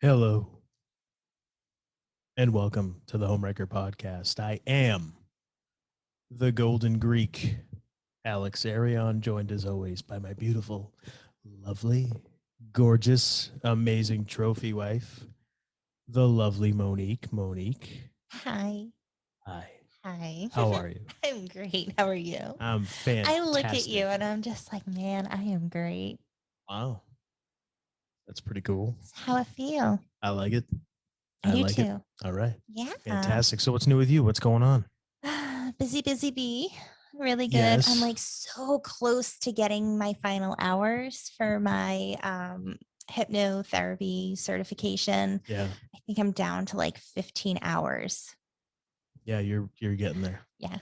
Hello, and welcome to the Homewrecker podcast. I am the Golden Greek, Alex Arion, joined as always by my beautiful, lovely, gorgeous, amazing trophy wife, the lovely Monique. Monique, Hi. hi. Hi. How are you? I'm great. How are you? I'm I look at you fantastic. and I'm just like, man, I am great. Wow, that's pretty cool. That's how I feel. I like it. I I do like it. too. All right, Yeah. fantastic. So, what's new with you? What's going on? Busy, busy bee. Really good. I'm Yes. like so close to getting my final hours for my hypnotherapy certification. Yeah. I think I'm down to like 15 hours. Yeah. You're getting there. Yeah.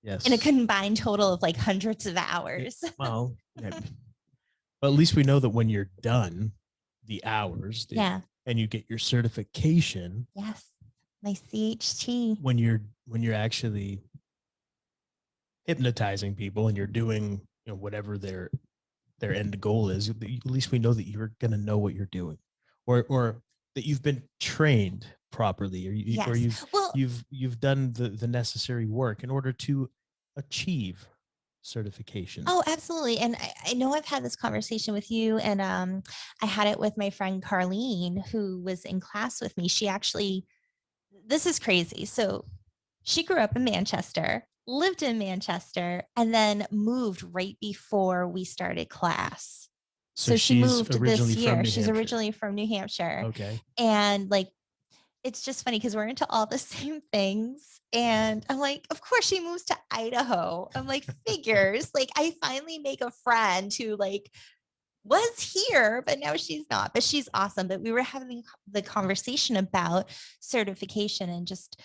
In a Yes. combined total of like hundreds of Yeah, hours. well, yeah, but at least we know that when you're done the hours Yeah. and you get your certification, Yes. My CHT. when you're actually hypnotizing people and you're doing whatever their end goal is, at least we know that you're going to know what you're doing, or that you've been trained properly, or Yes. you've Well, you've done the necessary work in order to achieve certification. oh, absolutely. And I know I've had this conversation with you, and I had it with my friend Carlene, who was in class with me. She actually, this is crazy. So she grew up in Manchester, lived in Manchester, and then moved right before we started class. So So she she's moved originally this from year. New She's Hampshire. originally from New Hampshire. Okay. And like, it's just funny because we're into all the same things. And I'm like, of course she moves to Idaho. I'm like, figures. Like, I finally make a friend who like was here, but now she's not. But she's awesome. But we were having the conversation about certification, and just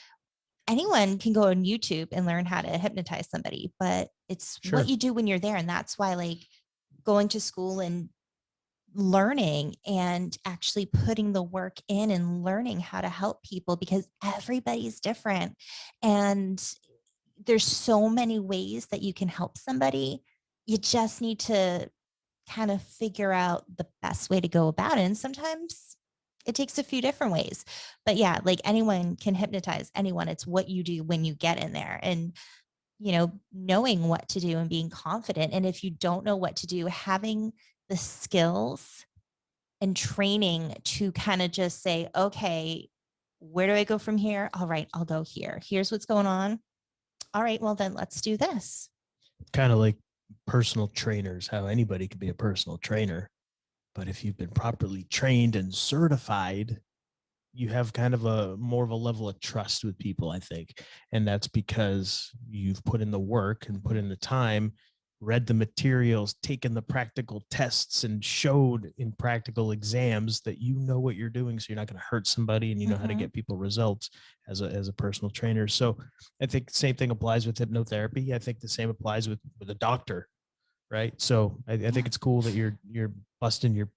anyone can go on YouTube and learn how to hypnotize somebody, but it's what Sure. you do when you're there. And that's why like going to school and learning and actually putting the work in and learning how to help people, because everybody's different and there's so many ways that you can help somebody. You just need to kind of figure out the best way to go about it. And sometimes it takes a few different ways. But yeah, like anyone can hypnotize anyone. It's what you do when you get in there, and knowing what to do and being confident. And if you don't know what to do, having the skills and training to kind of just say, okay, where do I go from here? All right, I'll go here. Here's what's going on. All right, well, then let's do this. Kind of like personal trainers, how anybody could be a personal trainer. But if you've been properly trained and certified, you have kind of a more of a level of trust with people, I think. And that's because you've put in the work and put in the time, read the materials, taken the practical tests, and showed in practical exams that you know what you're doing. So you're not going to hurt somebody, and you know how to Mm-hmm. get people results as a personal trainer. So I think the same thing applies with hypnotherapy. I think the same applies with a doctor, right? So I think Yeah. it's cool that you're busting your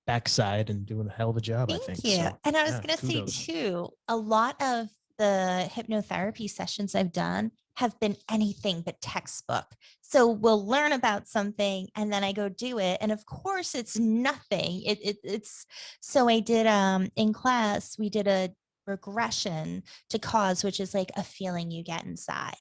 backside and doing a hell of a job, I Thank think. you. So And I was yeah, going to say, kudos. too, a lot of the hypnotherapy sessions I've done have been anything but textbook. So we'll learn about something and then I go do it. And of course, it's nothing. It's so I did in class, we did a regression to cause, which is like a feeling you get inside,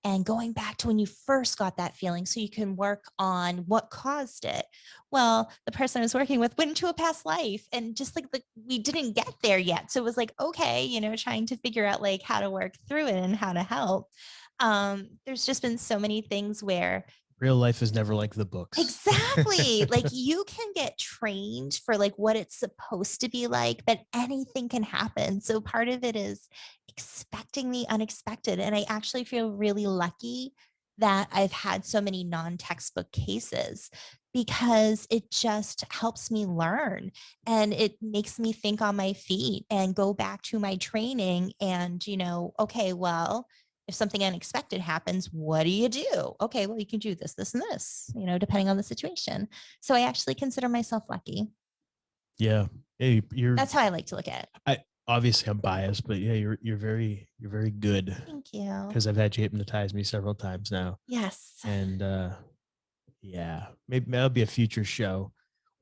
and going back to when you first got that feeling so you can work on what caused it. Well, the person I was working with went into a past life, and just like we didn't get there yet. So it was like, okay, trying to figure out like how to work through it and how to help. There's just been so many things where Real life is never like the books. exactly like you can get trained for like what it's supposed to be like, but anything can happen. So part of it is expecting the unexpected. And I actually feel really lucky that I've had so many non-textbook cases, because it just helps me learn and it makes me think on my feet and go back to my training and, okay, well, if something unexpected happens, what do you do? Okay, well, you can do this, this, and this, depending on the situation. So I actually consider myself lucky. Yeah. Hey, you're That's how I like to look at it. I obviously I'm biased, but yeah, you're very good Thank you. because I've had you hypnotize me several times now. Yes. And yeah, maybe that'll be a future show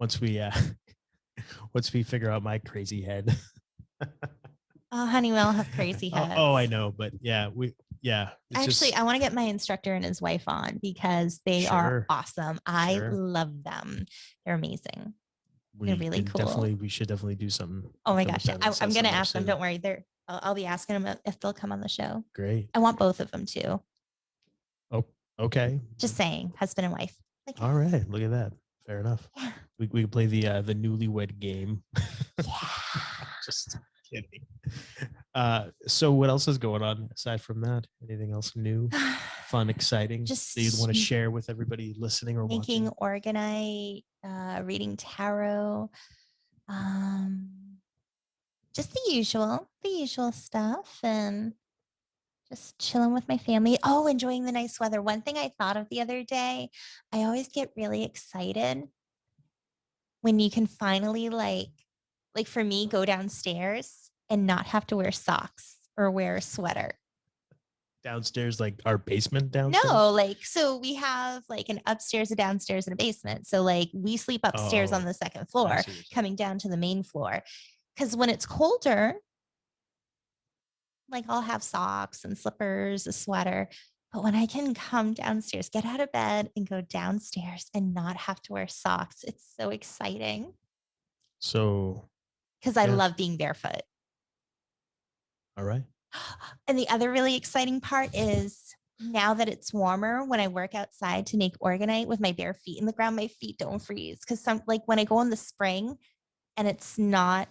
once we once we figure out my crazy head. Oh, honey, we all have crazy heads. Oh, I know, but yeah, Actually, I want to get my instructor and his wife on because they are awesome. I love them. They're amazing. They're really cool. We should definitely do something. Oh my gosh. I'm going to ask them. Don't worry. I'll be asking them if they'll come on the show. Great. I want both of them too. Oh, okay. Just saying, husband and wife. Like, all right. Look at that. Fair enough. Yeah. We could play the newlywed game. Yeah. Just kidding. So what else is going on aside from that? Anything else new, fun, exciting just that you'd want to share with everybody listening or making watching? organite, reading tarot, just the usual stuff, and just chilling with my family. Oh, enjoying the nice weather. One thing I thought of the other day, I always get really excited when you can finally like for me, go downstairs and not have to wear socks or wear a sweater. Downstairs, like our basement downstairs? No, so we have like an upstairs, a downstairs, and a basement. So like we sleep upstairs on the second floor, coming down to the main floor. Because when it's colder, like I'll have socks and slippers, a sweater. But when I can come downstairs, get out of bed and go downstairs and not have to wear socks, it's so exciting. So, because I love being barefoot. All right. And the other really exciting part is now that it's warmer, when I work outside to make organite with my bare feet in the ground, my feet don't freeze. Because when I go in the spring and it's not,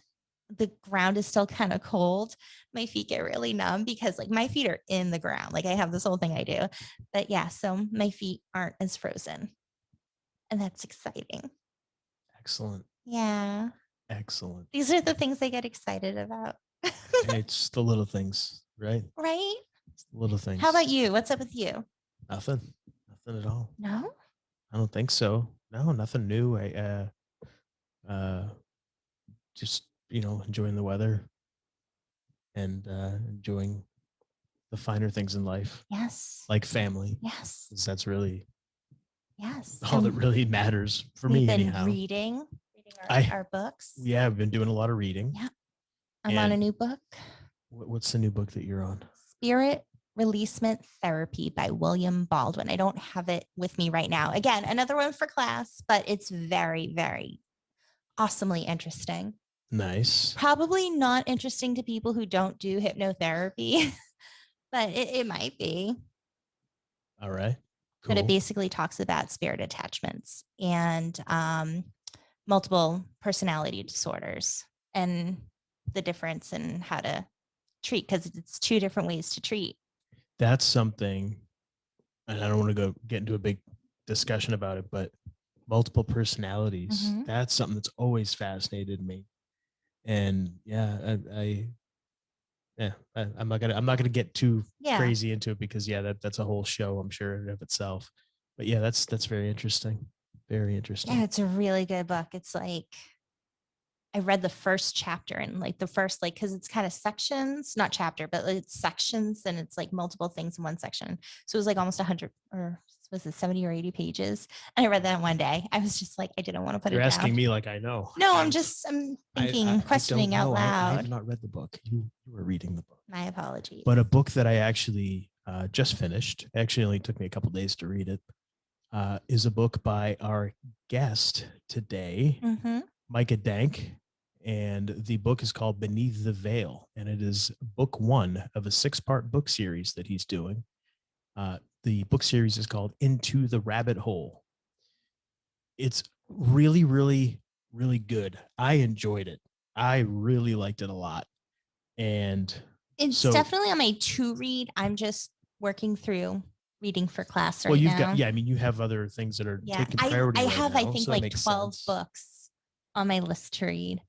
the ground is still kind of cold, my feet get really numb because like my feet are in the ground. Like I have this whole thing I do. But yeah, so my feet aren't as frozen. And that's exciting. Excellent. Yeah. Excellent. These are the things I get excited about. It's the little things, right? Right? It's the little things. How about you? What's up with you? Nothing. Nothing at all. No? I don't think so. No, nothing new. I just, enjoying the weather and enjoying the finer things in life. Yes. Like family. Yes. That's really yes. all that really matters for me anyhow. Reading our books. Yeah, I've been doing a lot of reading. Yeah. I'm on a new book. What's the new book that you're on? Spirit Releasement Therapy by William Baldwin. I don't have it with me right now. Again, another one for class, but it's very, very awesomely interesting. Nice. Probably not interesting to people who don't do hypnotherapy, but it might be. All right. Cool. But it basically talks about spirit attachments and multiple personality disorders and the difference in how to treat, because it's two different ways to treat. That's something, and I don't want to get into a big discussion about it, but multiple personalities, that's something that's always fascinated me. And I'm not gonna get too crazy into it because that's a whole show, I'm sure, in and of itself. But yeah, that's very interesting. Very interesting. Yeah, it's a really good book. It's like I read the first chapter and like the first, because it's kind of sections, not chapter, but it's sections, and it's like multiple things in one section. So it was like almost 100, or was it 70 or 80 pages? And I read that in one day. I was just like, I didn't want to put it down. You're asking me like I know. No, I'm thinking, questioning out loud. I have not read the book. You were reading the book. My apologies. But a book that I actually just finished, actually only took me a couple days to read it, is a book by our guest today, Micah Dank. And the book is called Beneath the Veil. And it is book 1 of a 6-part book series that he's doing. The book series is called Into the Rabbit Hole. It's really, really, really good. I enjoyed it. I really liked it a lot. And it's definitely on my to read. I'm just working through reading for class right now. You have other things that are taking priority. I have, I think, like 12 books on my list to read.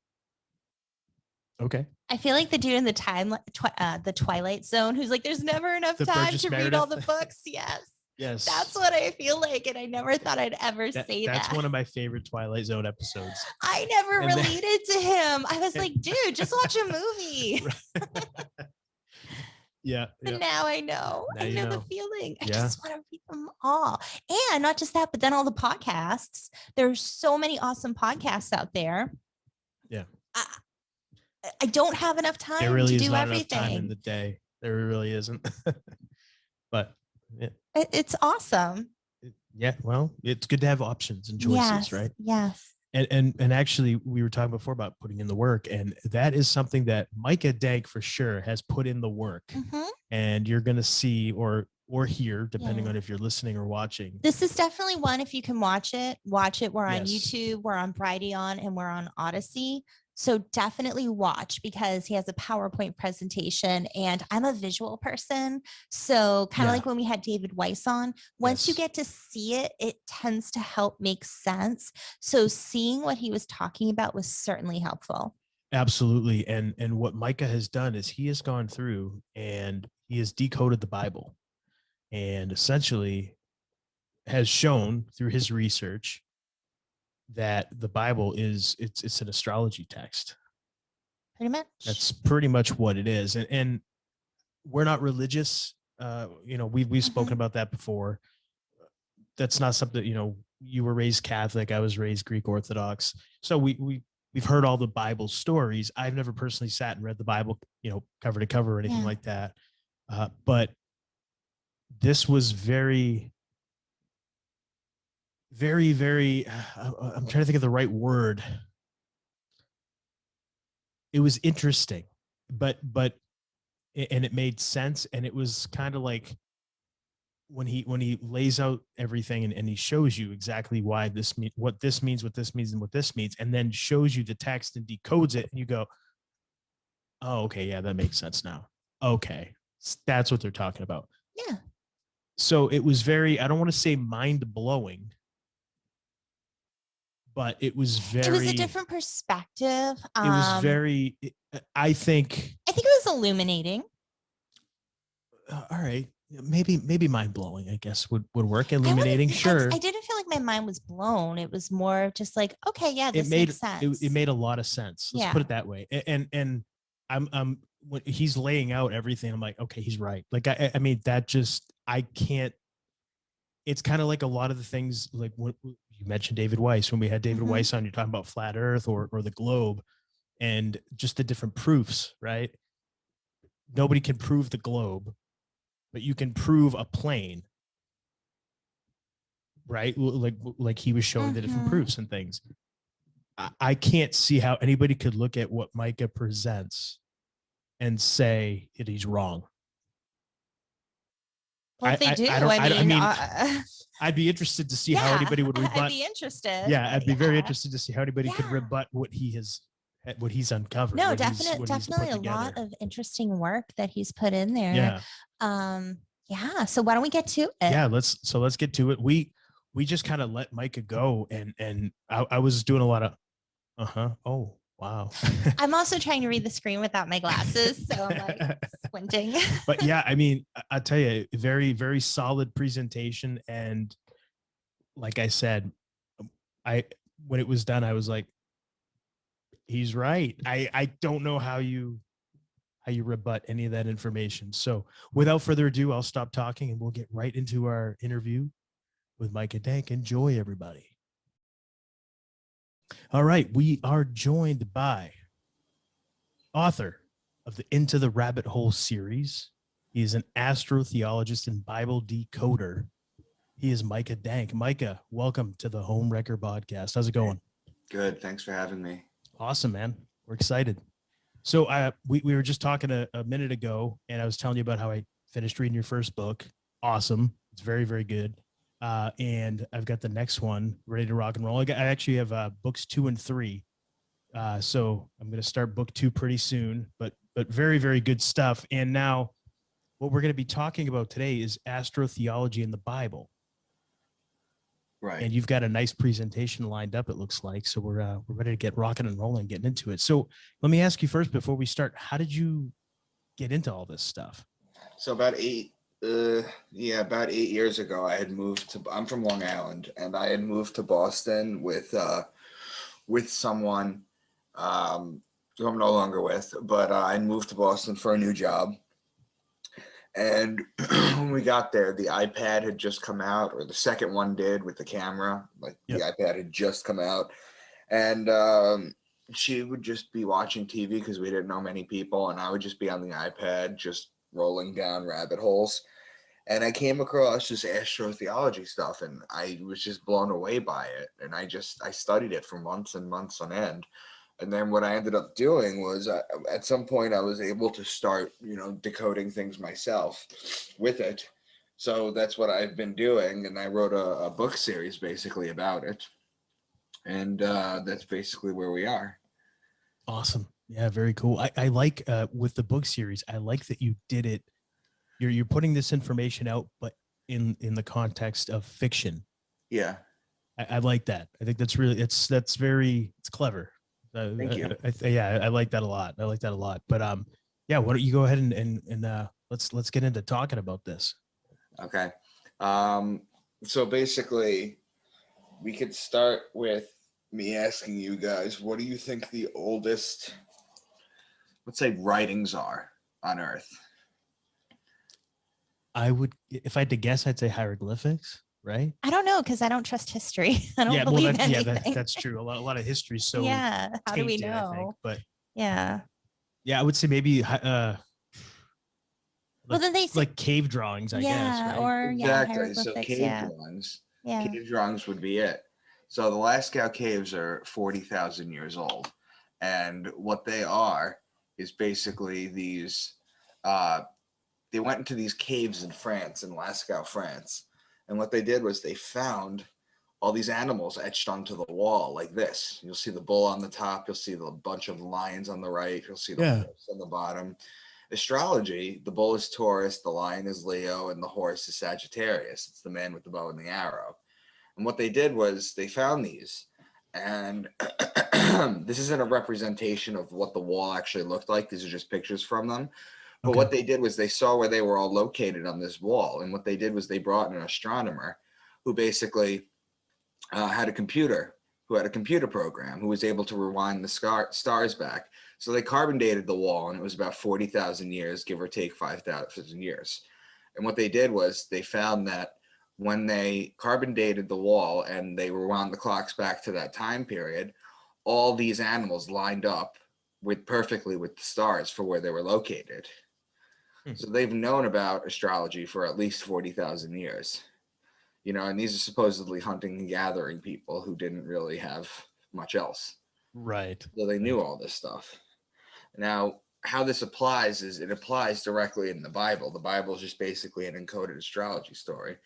Okay. I feel like the dude in the Twilight Zone who's like, there's never enough time to read all the books. Yes. Yes. That's what I feel like. And I never thought I'd ever say that. That's one of my favorite Twilight Zone episodes. I never related to him. I was like, dude, just watch a movie. Yeah. And now I know. I know the feeling. I just want to read them all. And not just that, but then all the podcasts. There's so many awesome podcasts out there. Yeah. I don't have enough time There really to is do not everything. enough time in the day. There really isn't. But yeah. It's awesome. Yeah, well, it's good to have options and choices, Yes, right? yes. And actually, we were talking before about putting in the work, and that is something that Micah Dank for sure has put in the work, and you're going to see or hear, depending on if you're listening or watching. This is definitely one. If you can watch it. We're on Yes. YouTube, we're on Brighteon, and we're on Odyssey. So definitely watch, because he has a PowerPoint presentation, and I'm a visual person. So kind of like when we had David Weiss on, once you Yes. get to see it, it tends to help make sense. So seeing what he was talking about was certainly helpful. Absolutely. And what Micah has done is he has gone through and he has decoded the Bible, and essentially has shown through his research that the Bible it's an astrology text. Pretty much. That's pretty much what it is. And we're not religious. You know, we've spoken about that before. That's not something, you know, you were raised Catholic, I was raised Greek Orthodox. So we've heard all the Bible stories. I've never personally sat and read the Bible, you know, cover to cover or anything like that. But this was very, I'm trying to think of the right word. It was interesting, but and it made sense, and it was kind of like when he lays out everything, and he shows you exactly why what this means, what this means, and what this means, and then shows you the text and decodes it, and you go, oh, okay, yeah, that makes sense now. Okay, that's what they're talking about. Yeah. So it was very, I don't want to say mind blowing, but it was It was a different perspective. It was very, I think it was illuminating. All right, maybe mind blowing, I guess would work. Illuminating, sure. I didn't feel like my mind was blown. It was more just like, okay, yeah, this makes sense. It made a lot of sense. Let's put it that way. And I'm when he's laying out everything, I'm like, okay, he's right. Like I mean, that just, I can't. It's kind of like a lot of the things, like what you mentioned, David Weiss. When we had David Weiss on, you're talking about flat Earth or the globe, and just the different proofs, right? Nobody can prove the globe, but you can prove a plane, right? Like he was showing the different proofs and things. I can't see how anybody could look at what Micah presents and say that he's wrong. Well, if they do, I mean, I'd be interested to see how anybody would rebut. I'd be interested. Yeah, I'd be very interested to see how anybody could rebut what he's uncovered. No, definitely a lot of interesting work that he's put in there. Yeah. So why don't we get to it? Yeah, let's get to it. We just kind of let Micah go, and I was doing a lot of oh wow. I'm also trying to read the screen without my glasses, so I'm like squinting. But yeah, I mean, I'll tell you, very, very solid presentation. And like I said, when it was done, I was like, he's right. I don't know how you rebut any of that information. So without further ado, I'll stop talking and we'll get right into our interview with Micah Dank. Enjoy, everybody. All right, we are joined by author of the Into the Rabbit Hole series. He is an astrotheologist and Bible decoder. He is Micah Dank. Micah, welcome to the Homewrecker podcast. How's it going? Good. Thanks for having me. Awesome, man. We're excited. So we were just talking a minute ago, and I was telling you about how I finished reading your first book. Awesome. It's very, very good. And I've got the next one ready to rock and roll. I actually have books 2 and 3. So I'm going to start book 2 pretty soon, but very, very good stuff. And now what we're going to be talking about today is astrotheology in the Bible. Right. And you've got a nice presentation lined up, it looks like. So we're ready to get rocking and rolling, getting into it. So let me ask you first, before we start, how did you get into all this stuff? So about 8 years ago, I had moved to, I'm from Long Island, and I had moved to Boston with someone who I'm no longer with, but I moved to Boston for a new job. And when we got there, the iPad had just come out, or the second one did with the camera. Like the iPad had just come out. And she would just be watching TV because we didn't know many people, and I would just be on the iPad just rolling down rabbit holes. And I came across this astrotheology stuff, and I was just blown away by it. And I studied it for months and months on end. And then what I ended up doing was at some point I was able to start, decoding things myself with it. So that's what I've been doing. And I wrote a book series basically about it. And that's basically where we are. Awesome. Yeah, very cool. I like with the book series, I like that you did it. You're putting this information out, but in the context of fiction. Yeah. I like that. I think that's really it's clever. Thank you. I like that a lot. I like that a lot. But yeah, why don't you go ahead and let's get into talking about this. Okay. So basically, we could start with me asking you guys, what do you think the oldest, let's say, writings are on Earth? I would, if I had to guess, I'd say hieroglyphics, right? I don't know because I don't trust history. I don't Yeah, believe well, anything. that's true. A lot of history. So yeah. How do we tainted, I think. know? But Yeah. yeah, I would say maybe Well, then they say, like cave drawings, I guess. Right? or Exactly. So hieroglyphics. cave Yeah. drawings. Yeah. Cave drawings would be it. So the Lascaux caves are 40,000 years old. And what they are is basically these, they went into these caves in France, in Lascaux, France. And what they did was they found all these animals etched onto the wall like this. You'll see the bull on the top. You'll see the bunch of lions on the right. You'll see the horse on the bottom. Astrology, the bull is Taurus, the lion is Leo, and the horse is Sagittarius. It's the man with the bow and the arrow. And what they did was they found these. And this isn't a representation of what the wall actually looked like. These are just pictures from them. But what they did was they saw where they were all located on this wall. And what they did was they brought in an astronomer who basically had a computer, who had a computer program, who was able to rewind the stars back. So they carbon dated the wall, and it was about 40,000 years, give or take 5,000 years. And what they did was they found that when they carbon dated the wall and they rewound the clocks back to that time period, all these animals lined up perfectly with the stars for where they were located. So they've known about astrology for at least 40,000 years. And these are supposedly hunting and gathering people who didn't really have much else. Right. So they knew all this stuff. Now, how this applies is it applies directly in the Bible. The Bible is just basically an encoded astrology story.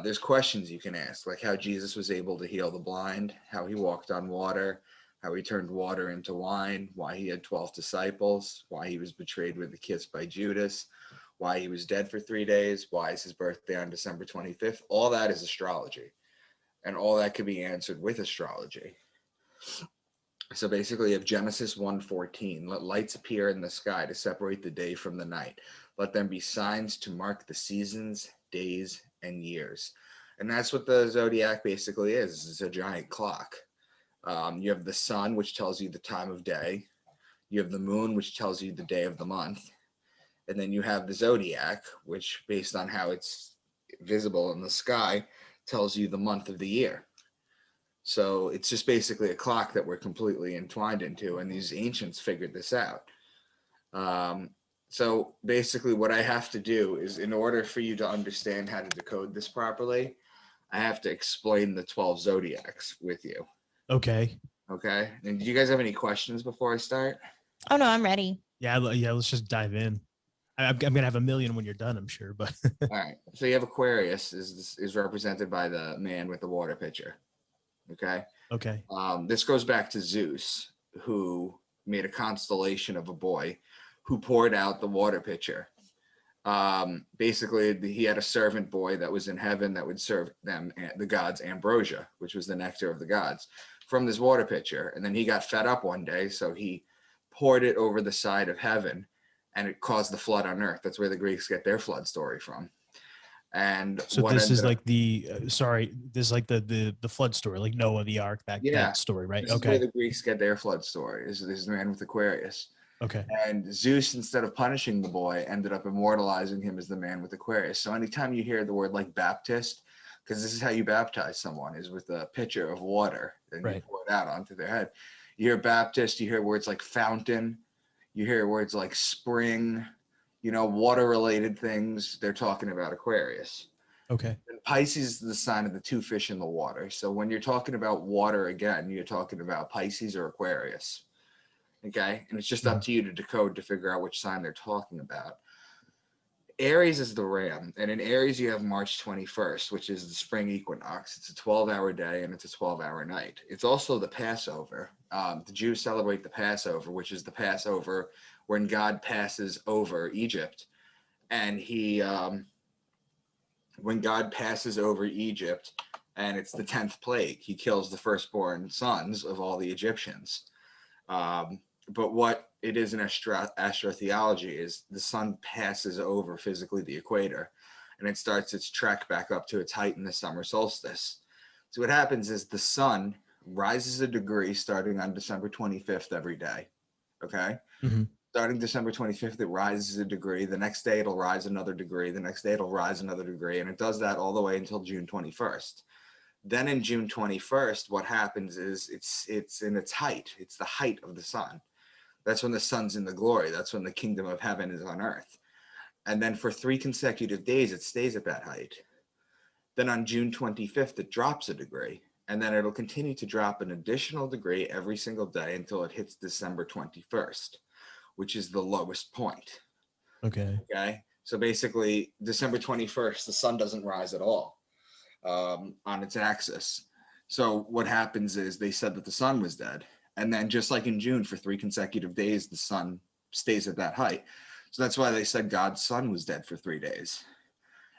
There's questions you can ask, like how Jesus was able to heal the blind, how he walked on water, how he turned water into wine, why he had 12 disciples, why he was betrayed with a kiss by Judas, why he was dead for 3 days, why is his birthday on December 25th. All that is astrology. And all that could be answered with astrology. So basically, you have Genesis 1:14. Let lights appear in the sky to separate the day from the night. Let them be signs to mark the seasons, days, and years. And that's what the zodiac basically is. It's a giant clock. You have the sun, which tells you the time of day. You have the moon, which tells you the day of the month. And then you have the zodiac, which, based on how it's visible in the sky, tells you the month of the year. So it's just basically a clock that we're completely entwined into, and these ancients figured this out. So basically what I have to do is, in order for you to understand how to decode this properly, I have to explain the 12 zodiacs with you. Okay. Okay. And do you guys have any questions before I start? Oh, no, I'm ready. Yeah. Let's just dive in. I'm going to have a million when you're done, I'm sure. But all right. So you have Aquarius is represented by the man with the water pitcher. Okay. Okay. This goes back to Zeus, who made a constellation of a boy who poured out the water pitcher. Basically, he had a servant boy that was in heaven that would serve them, the gods, ambrosia, which was the nectar of the gods, from this water pitcher. And then he got fed up one day, so he poured it over the side of heaven, and it caused the flood on earth. That's where the Greeks get their flood story from. And so this is like this is like the flood story, like Noah, the ark, that story, right? This is where the Greeks get their flood story. This is the man with Aquarius. Okay. And Zeus, instead of punishing the boy, ended up immortalizing him as the man with Aquarius. So anytime you hear the word like Baptist, because this is how you baptize someone, is with a pitcher of water, and you pour it out onto their head. You hear Baptist, you hear words like fountain, you hear words like spring, you know, water related things. They're talking about Aquarius. Okay. And Pisces is the sign of the two fish in the water. So when you're talking about water again, you're talking about Pisces or Aquarius. Okay. And it's just up to you to decode to figure out which sign they're talking about. Aries is the ram. And in Aries, you have March 21st, which is the spring equinox. It's a 12-hour day and it's a 12-hour night. It's also the Passover. The Jews celebrate the Passover, which is the Passover when God passes over Egypt. And when God passes over Egypt, and it's the 10th plague, he kills the firstborn sons of all the Egyptians. But what it is in astrotheology is the sun passes over physically the equator, and it starts its trek back up to its height in the summer solstice. So what happens is the sun rises a degree starting on December 25th every day. Okay. Mm-hmm. Starting December 25th, it rises a degree. The next day, it'll rise another degree. The next day, it'll rise another degree. And it does that all the way until June 21st. Then in June 21st, what happens is it's in its height. It's the height of the sun. That's when the sun's in the glory. That's when the kingdom of heaven is on earth. And then for 3 consecutive days, it stays at that height. Then on June 25th, it drops a degree. And then it'll continue to drop an additional degree every single day until it hits December 21st, which is the lowest point. Okay. Okay. So basically, December 21st, the sun doesn't rise at all on its axis. So what happens is they said that the sun was dead. And then just like in June, for 3 consecutive days, the sun stays at that height. So that's why they said God's son was dead for 3 days.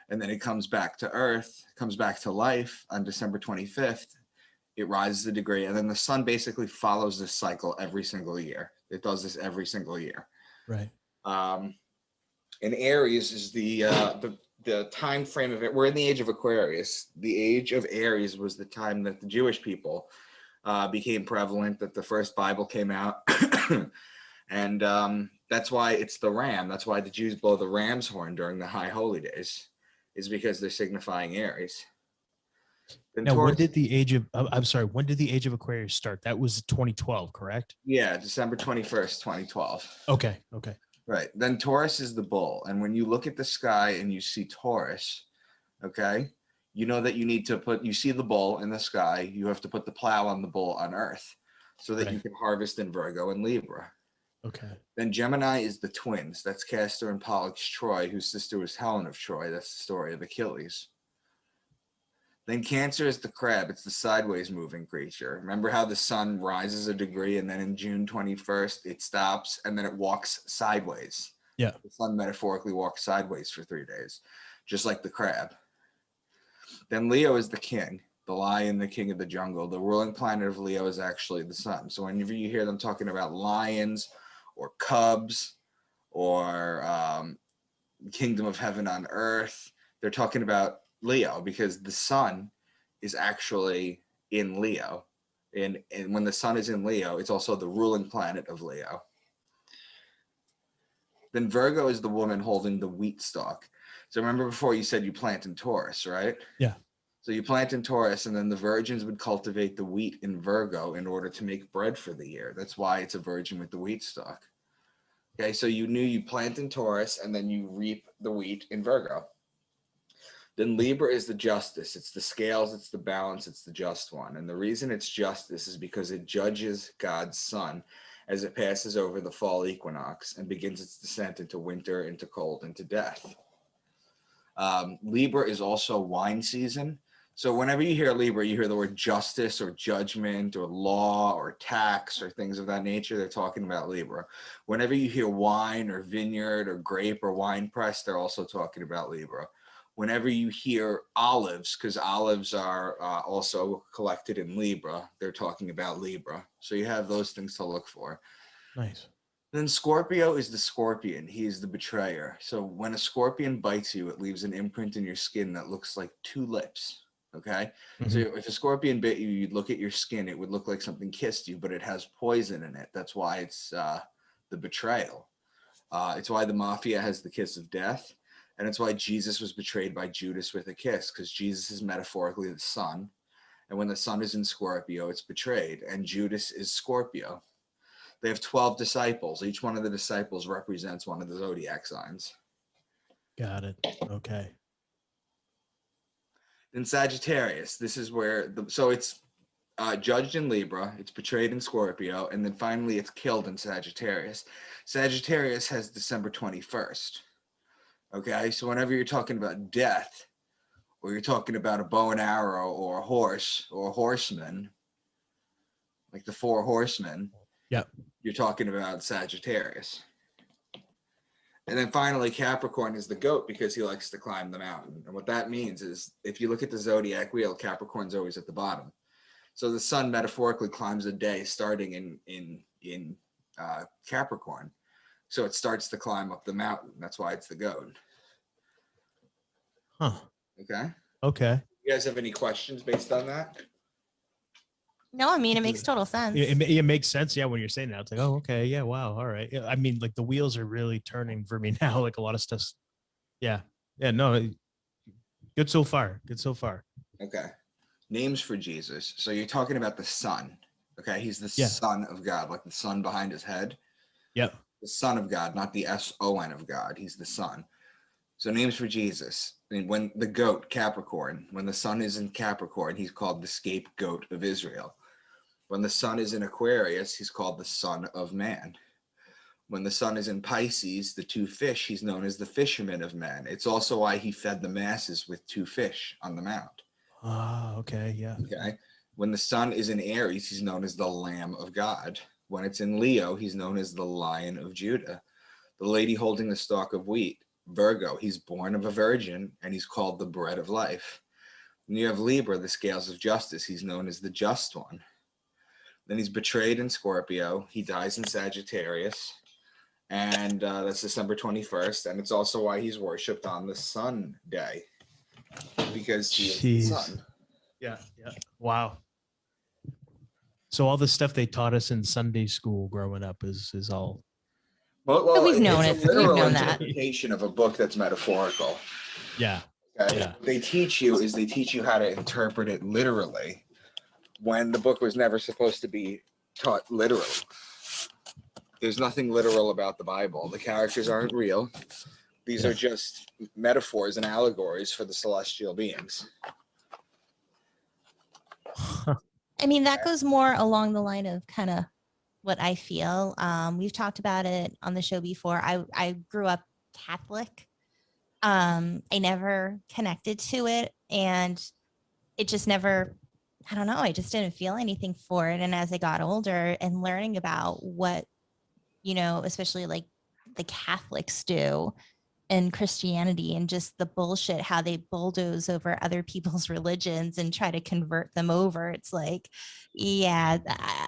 And then it comes back to earth, comes back to life on December 25th. It rises a degree. And then the sun basically follows this cycle every single year. It does this every single year. Right. And Aries is the time frame of it. We're in the age of Aquarius. The age of Aries was the time that the Jewish people became prevalent, that the first Bible came out. And that's why it's the ram. That's why the Jews blow the ram's horn during the high holy days, is because they're signifying Aries. Then Now, Taurus, when did the age of, I'm sorry, when did the age of Aquarius start? That was 2012, correct? yeah, December 21st, 2012. Okay. Okay. Right. Then Taurus is the bull. And when you look at the sky and you see Taurus, okay, you know that you need to you see the bull in the sky, you have to put the plow on the bull on earth so that you can harvest in Virgo and Libra. Okay. Then Gemini is the twins. That's Castor and Pollux Troy, whose sister was Helen of Troy. That's the story of Achilles. Then Cancer is the crab. It's the sideways moving creature. Remember how the sun rises a degree and then in June 21st, it stops and then it walks sideways. Yeah. The sun metaphorically walks sideways for 3 days, just like the crab. Then Leo is the king, the lion, the king of the jungle. The ruling planet of Leo is actually the sun. So whenever you hear them talking about lions or cubs or kingdom of heaven on earth, they're talking about Leo, because the sun is actually in Leo. And when the sun is in Leo, it's also the ruling planet of Leo. Then Virgo is the woman holding the wheat stalk. So remember before you said you plant in Taurus, right? Yeah. So you plant in Taurus, and then the virgins would cultivate the wheat in Virgo in order to make bread for the year. That's why it's a virgin with the wheat stalk. Okay, so you knew you plant in Taurus, and then you reap the wheat in Virgo. Then Libra is the justice. It's the scales, it's the balance, it's the just one. And the reason it's justice is because it judges God's sun as it passes over the fall equinox and begins its descent into winter, into cold, into death. Libra is also wine season. So whenever you hear Libra, you hear the word justice or judgment or law or tax or things of that nature. They're talking about Libra. Whenever you hear wine or vineyard or grape or wine press, they're also talking about Libra. Whenever you hear olives, because olives are also collected in Libra, they're talking about Libra. So you have those things to look for. Nice. Then Scorpio is the scorpion. He is the betrayer. So when a scorpion bites you, it leaves an imprint in your skin that looks like 2 lips. Okay. Mm-hmm. So if a scorpion bit you, you'd look at your skin, it would look like something kissed you, but it has poison in it. That's why it's the betrayal. It's why the mafia has the kiss of death. And it's why Jesus was betrayed by Judas with a kiss, because Jesus is metaphorically the sun And when the sun is in Scorpio, it's betrayed. And Judas is Scorpio. They have 12 disciples. Each one of the disciples represents one of the zodiac signs. Got it. Okay. Then Sagittarius, this is where so it's judged in Libra, it's betrayed in Scorpio, and then finally it's killed in Sagittarius. Sagittarius has December 21st. Okay, so whenever you're talking about death, or you're talking about a bow and arrow or a horse or a horseman, like the 4 horsemen, Yep. you're talking about Sagittarius. And then finally, Capricorn is the goat because he likes to climb the mountain. And what that means is if you look at the Zodiac Wheel, Capricorn's always at the bottom. So the sun metaphorically climbs a day starting in Capricorn. So it starts to climb up the mountain. That's why it's the goat. Huh. Okay. Okay. You guys have any questions based on that? No, I mean, it makes total sense. It makes sense. Yeah. When you're saying that, it's like, oh, okay. Yeah. Wow. All right. Yeah, I mean, like the wheels are really turning for me now. Like a lot of stuff. Yeah. Yeah. No. Good so far. Good so far. Okay. Names for Jesus. So you're talking about the sun. Okay. He's the Yeah. Son of God, like the sun behind his head. Yep. The Son of God, not the S-O-N of God. He's the Son. So names for Jesus. And when the goat, Capricorn, when the sun is in Capricorn, he's called the scapegoat of Israel. When the sun is in Aquarius, he's called the Son of Man. When the sun is in Pisces, the 2 fish, he's known as the fisherman of men. It's also why he fed the masses with 2 fish on the mount. Okay. Yeah. Okay. When the sun is in Aries, he's known as the Lamb of God. When it's in Leo, he's known as the Lion of Judah. The lady holding the stalk of wheat, Virgo, he's born of a virgin and he's called the bread of life. When you have Libra, the scales of justice, he's known as the just one. Then he's betrayed in Scorpio. He dies in Sagittarius. And that's December 21st. And it's also why he's worshipped on the sun day. Because he is the sun. Yeah. Yeah. Wow. So all the stuff they taught us in Sunday school growing up is all. Well, We've known it's it. a literal We've known that. interpretation of a book that's metaphorical. Yeah. Okay? Yeah. What they teach you how to interpret it literally when the book was never supposed to be taught literally. There's nothing literal about the Bible. The characters aren't real. These are just metaphors and allegories for the celestial beings. I mean, that goes more along the line of kind of what I feel. We've talked about it on the show before. I grew up Catholic. I never connected to it, and it just never, I don't know, I just didn't feel anything for it. And as I got older and learning about what, especially like the Catholics do in Christianity and just the bullshit, how they bulldoze over other people's religions and try to convert them over. It's like, yeah,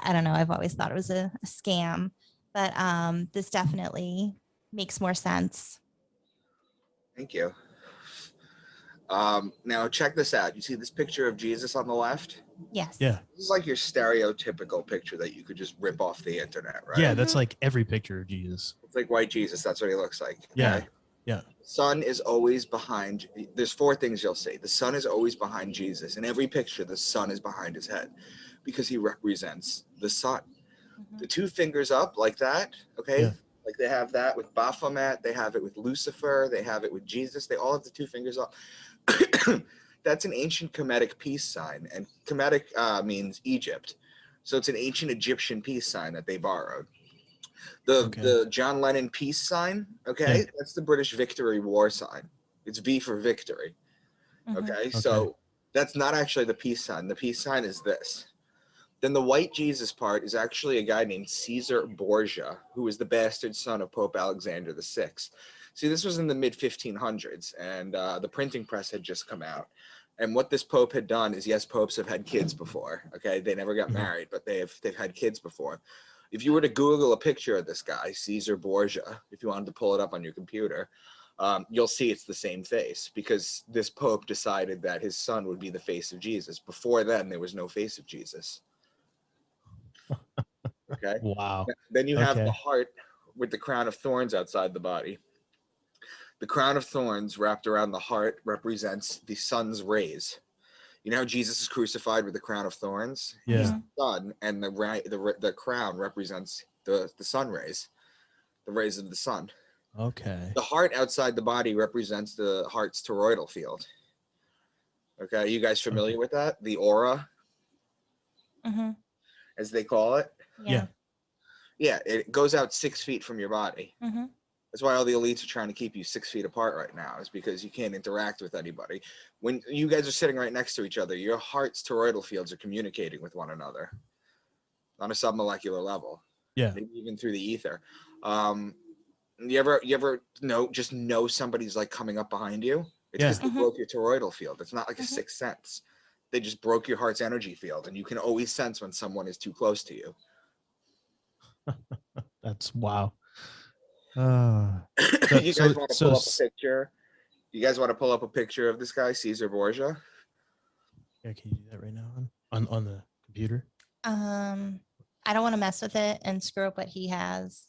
I don't know. I've always thought it was a scam, but this definitely makes more sense. Thank you. Now check this out. You see this picture of Jesus on the left? Yes. Yeah. This is like your stereotypical picture that you could just rip off the internet, right? Yeah. That's like every picture of Jesus. It's like white Jesus. That's what he looks like. Yeah. Okay? Yeah. The sun is always behind. There's 4 things you'll see. The sun is always behind Jesus. In every picture, the sun is behind his head because he represents the sun. The 2 fingers up like that, okay? Yeah. Like they have that with Baphomet. They have it with Lucifer. They have it with Jesus. They all have the 2 fingers up. That's an ancient Kemetic peace sign. And Kemetic means Egypt. So it's an ancient Egyptian peace sign that they borrowed. The John Lennon peace sign, okay, that's the British victory war sign. It's V for victory. Okay, so that's not actually the peace sign. The peace sign is this. Then the white Jesus part is actually a guy named Caesar Borgia, who was the bastard son of Pope Alexander VI. See, this was in the mid-1500s, and the printing press had just come out. And what this pope had done is, yes, popes have had kids before. Okay, they never got married, but they've had kids before. If you were to Google a picture of this guy, Caesar Borgia, if you wanted to pull it up on your computer, you'll see it's the same face because this pope decided that his son would be the face of Jesus. Before then, there was no face of Jesus. Okay. Wow. Then you have the heart with the crown of thorns outside the body. The crown of thorns wrapped around the heart represents the sun's rays. You know how Jesus is crucified with the crown of thorns? Yeah. He's the sun, and the crown represents the sun rays, the rays of the sun. Okay. The heart outside the body represents the heart's toroidal field. Okay, are you guys familiar with that? The aura, Mhm. as they call it. Yeah. Yeah, it goes out 6 feet from your body. Mhm. That's why all the elites are trying to keep you 6 feet apart right now, is because you can't interact with anybody. When you guys are sitting right next to each other, your heart's toroidal fields are communicating with one another on a submolecular level. Yeah. Maybe even through the ether. You ever know somebody's like coming up behind you? It's because they broke your toroidal field. It's not like a sixth sense. They just broke your heart's energy field, and you can always sense when someone is too close to you. That's wow. You guys want to pull up a picture? You guys want to pull up a picture of this guy, Caesar Borgia? Yeah, can you do that right now on the computer? I don't want to mess with it and screw up what he has.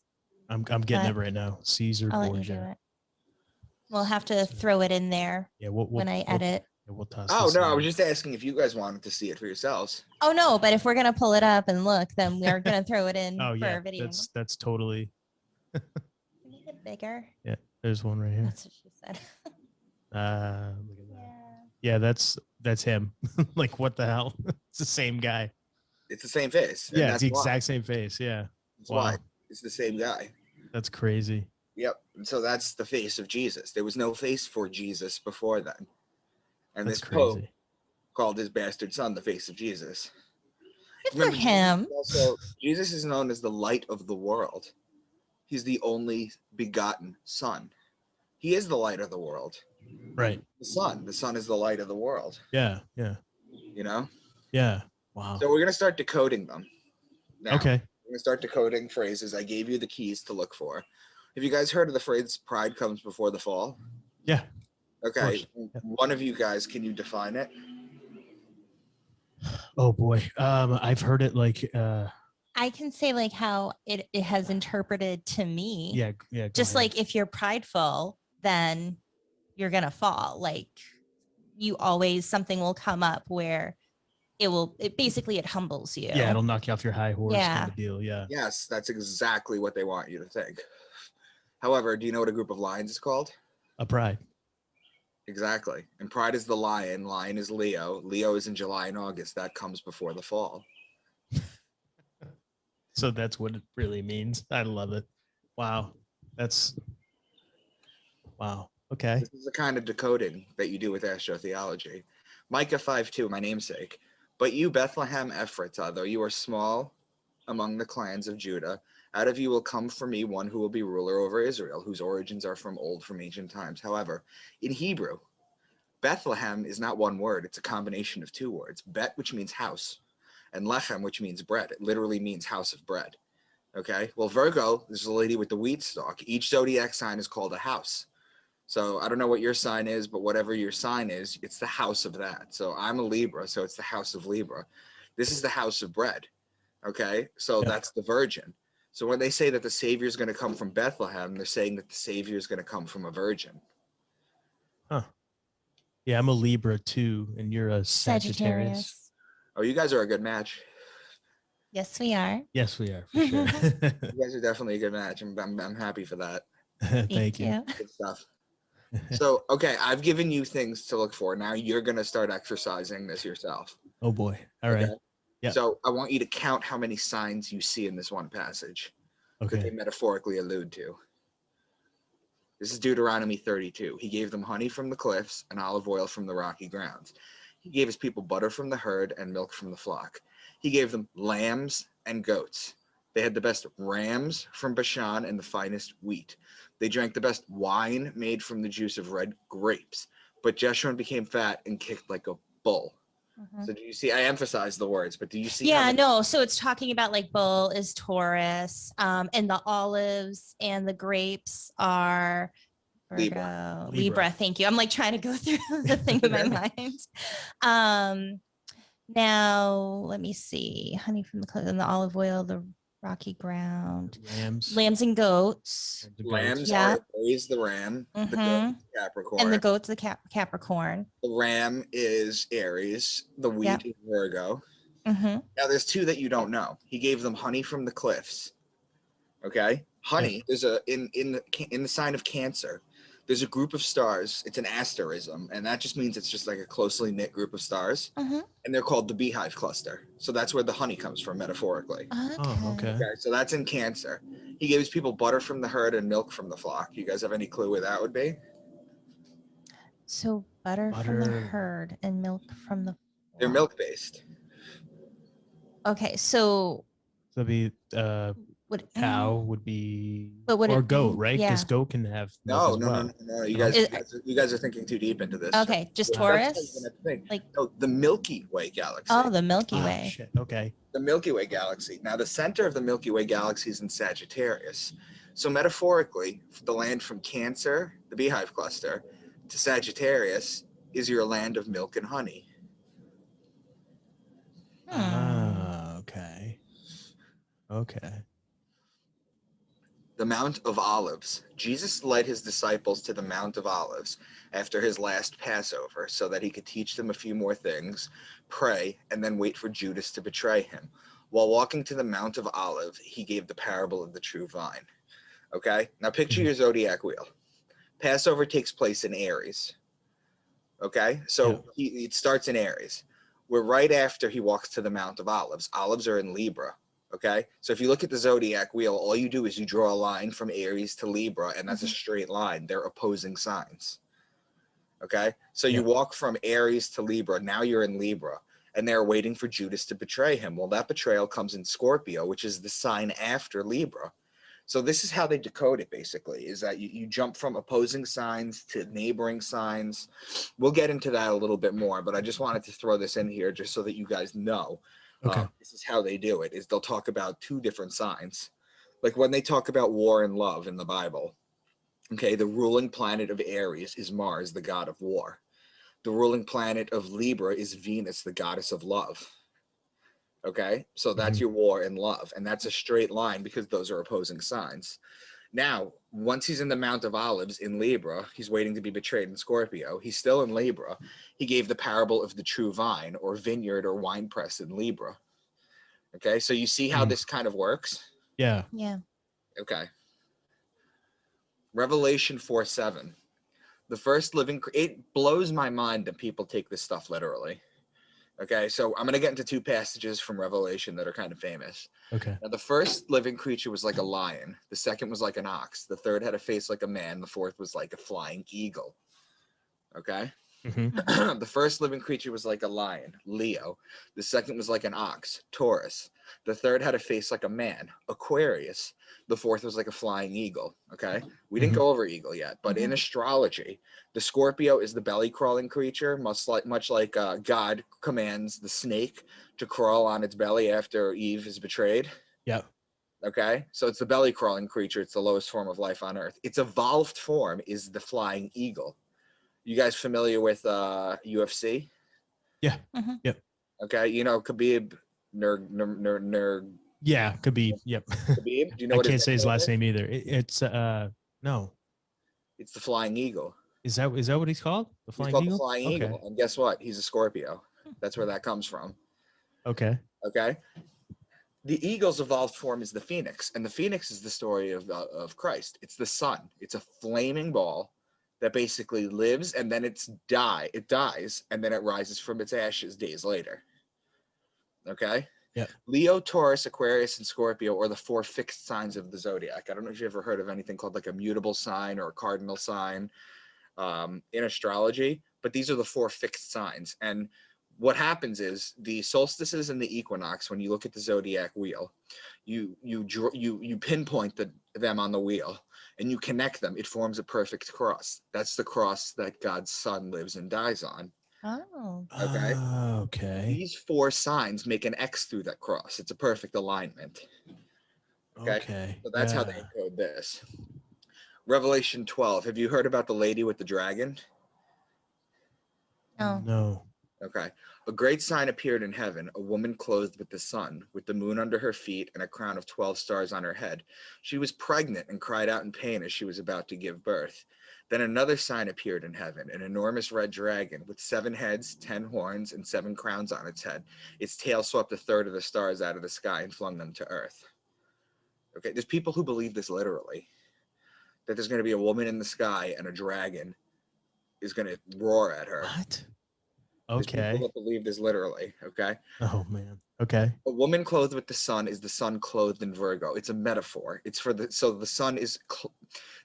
I'm getting it right now. Caesar I'll let you do Borgia. it. We'll have to throw it in there Yeah, when I edit. We'll toss Oh this no, in. I was just asking if you guys wanted to see it for yourselves. Oh no, but if we're gonna pull it up and look, then we're gonna throw it in Oh for yeah, our video. that's totally. Make it bigger. Yeah, there's one right here. That's what she said. Look at that. Yeah, that's him. Like, what the hell? It's the same guy. It's the same face. Yeah, it's the exact same face. Yeah. That's why. It's the same guy. That's crazy. Yep. And so that's the face of Jesus. There was no face for Jesus before then. And That's this Pope crazy. called his bastard son the face of Jesus. Good for him. Jesus is known as the light of the world. He's the only begotten son. He is the light of the world. Right. The sun is the light of the world. Yeah. Yeah. You know? Yeah. Wow. So we're going to start decoding them. Now, Okay. We're going to start decoding phrases. I gave you the keys to look for. Have you guys heard of the phrase pride comes before the fall? Yeah. Okay. Yeah. One of you guys, can you define it? Oh boy. I've heard it like I can say like how it has interpreted to me. yeah, yeah. Just like if you're prideful, then you're gonna fall. Like you always, something will come up where it basically it humbles you. Yeah, it'll knock you off your high horse Yeah. kind of deal. Yeah. Yes, that's exactly what they want you to think. However, do you know what a group of lions is called? A pride. Exactly. And pride is the lion. Lion is Leo. Leo is in July and August. That comes before the fall. So that's what it really means. I love it. Wow. Wow. Okay. This is the kind of decoding that you do with astrotheology. Micah 5:2, my namesake. But you, Bethlehem Ephratah, though you are small among the clans of Judah, out of you will come for me one who will be ruler over Israel, whose origins are from ancient times. However, in Hebrew, Bethlehem is not one word. It's a combination of two words. Bet, which means house, and lechem, which means bread. It literally means house of bread. Okay? Well, Virgo is the lady with the wheat stalk. Each zodiac sign is called a house. So I don't know what your sign is, but whatever your sign is, it's the house of that. So I'm a Libra, so it's the house of Libra. This is the house of bread. Okay? So that's the virgin. So when they say that the Savior is going to come from Bethlehem, they're saying that the Savior is going to come from a virgin. Huh. Yeah, I'm a Libra too, and you're a Sagittarius. Oh, you guys are a good match. Yes, we are. Yes, we are for sure. You guys are definitely a good match. I'm happy for that. Thank you. Good stuff. So, okay, I've given you things to look for. Now you're going to start exercising this yourself. Oh boy. All right. Okay? Yeah. So I want you to count how many signs you see in this one passage that they metaphorically allude to. This is Deuteronomy 32. He gave them honey from the cliffs and olive oil from the rocky grounds. He gave his people butter from the herd and milk from the flock. He gave them lambs and goats. They had the best rams from Bashan and the finest wheat. They drank the best wine made from the juice of red grapes. But Jeshurun became fat and kicked like a bull. So do you see, I emphasize the words, but do you see? Yeah, no. So it's talking about like bull is Taurus, and the olives and the grapes are Virgo. Libra. Thank you. I'm like trying to go through the thing in my mind. Now let me see. Honey from the cliff and the olive oil, the rocky ground, Lambs. lambs and goats, The goats. Lambs Yeah. are Aries, the ram, the goat, Mhm. Capricorn. and the goats, the Capricorn. The ram is Aries. The wheat Yep. is Virgo. hmm Now, there's two that you don't know. He gave them honey from the cliffs. Okay, honey. There's a in the sign of Cancer. There's a group of stars. It's an asterism, and that just means it's just like a closely knit group of stars, hmm and they're called the beehive cluster. So that's where the honey comes from, metaphorically. Okay. Oh, okay. Okay, so that's in Cancer. He gives people butter from the herd and milk from the flock. You guys have any clue where that would be? So butter from the Butter. herd and milk from the They're flock. milk based. Okay, so So be would cow would be But would or it be- goat, right? Because yeah. goat can have milk No, as no, well. no, no, no. You No? guys, Is- you guys are thinking too deep into this. Okay, just That's not even Taurus? a thing. Like No, the Milky Way galaxy. oh, the Milky Ah, Way. shit. Okay. The Milky Way galaxy. Now, the center of the Milky Way galaxy is in Sagittarius. So, metaphorically, the land from Cancer, the beehive cluster, to Sagittarius is your land of milk and honey. Ah, okay. Okay. The Mount of Olives. Jesus led his disciples to the Mount of Olives after his last Passover so that he could teach them a few more things, pray, and then wait for Judas to betray him. While walking to the Mount of Olives, he gave the parable of the true vine. Okay? Now picture Mhm. your Zodiac Wheel. Passover takes place in Aries. Okay? So it starts in Aries. We're right after he walks to the Mount of Olives. Olives are in Libra. Okay, so if you look at the Zodiac Wheel, all you do is you draw a line from Aries to Libra, and that's a straight line. They're opposing signs. Okay, so you walk from Aries to Libra. Now you're in Libra, and they're waiting for Judas to betray him. Well, that betrayal comes in Scorpio, which is the sign after Libra. So this is how they decode it, basically, is that you jump from opposing signs to neighboring signs. We'll get into that a little bit more, but I just wanted to throw this in here just so that you guys know. Okay. This is how they do it, is they'll talk about two different signs. Like when they talk about war and love in the Bible, okay, the ruling planet of Aries is Mars, the god of war. The ruling planet of Libra is Venus, the goddess of love. Okay, so that's your war and love, and that's a straight line because those are opposing signs. Now, once he's in the Mount of Olives in Libra, he's waiting to be betrayed in Scorpio. He's still in Libra. He gave the parable of the true vine or vineyard or wine press in Libra. Okay, so you see how this kind of works? Yeah. Yeah. Okay. Revelation 4:7. The first living, it blows my mind that people take this stuff literally. Okay, so I'm going to get into two passages from Revelation that are kind of famous. Okay. Now, the first living creature was like a lion. The second was like an ox. The third had a face like a man. The fourth was like a flying eagle. Okay. The first living creature was like a lion, Leo. The second was like an ox, Taurus. The third had a face like a man, Aquarius. The fourth was like a flying eagle. Okay. We didn't go over eagle yet, but in astrology, the Scorpio is the belly crawling creature, much like God commands the snake to crawl on its belly after Eve is betrayed. Yeah. Okay. So it's the belly crawling creature. It's the lowest form of life on earth. Its evolved form is the flying eagle. You guys familiar with UFC? Yeah. Yep. Okay, you know Khabib, Yeah. Could be. Yep. Khabib. Do you know I what can't say his nickname last is? name either. It's no. It's the Flying Eagle. Is that what he's called? The He's Flying called Eagle? the Flying Okay. Eagle, and guess what? He's a Scorpio. That's where that comes from. Okay. Okay. The eagle's evolved form is the phoenix, and the phoenix is the story of Christ. It's the sun. It's a flaming ball that basically lives, and then it dies, and then it rises from its ashes days later. Okay. Yeah. Leo, Taurus, Aquarius, and Scorpio are the four fixed signs of the zodiac. I don't know if you ever heard of anything called like a mutable sign or a cardinal sign in astrology, but these are the four fixed signs. And what happens is the solstices and the equinox, when you look at the zodiac wheel, you pinpoint them on the wheel and you connect them. It forms a perfect cross. That's the cross that God's son lives and dies on. Oh. Okay. Okay. These four signs make an X through that cross. It's a perfect alignment. Okay. So that's how they encode this. Revelation 12. Have you heard about the lady with the dragon? No. No. Okay. A great sign appeared in heaven, a woman clothed with the sun, with the moon under her feet and a crown of 12 stars on her head. She was pregnant and cried out in pain as she was about to give birth. Then another sign appeared in heaven, an enormous red dragon with 7 heads, 10 horns, and 7 crowns on its head. Its tail swept a third of the stars out of the sky and flung them to earth. Okay, there's people who believe this literally, that there's going to be a woman in the sky and a dragon is going to roar at her. What? There's people Okay. that believe this literally, okay? Oh man. Okay. A woman clothed with the sun is the sun clothed in Virgo. It's a metaphor. It's for the, so the sun is,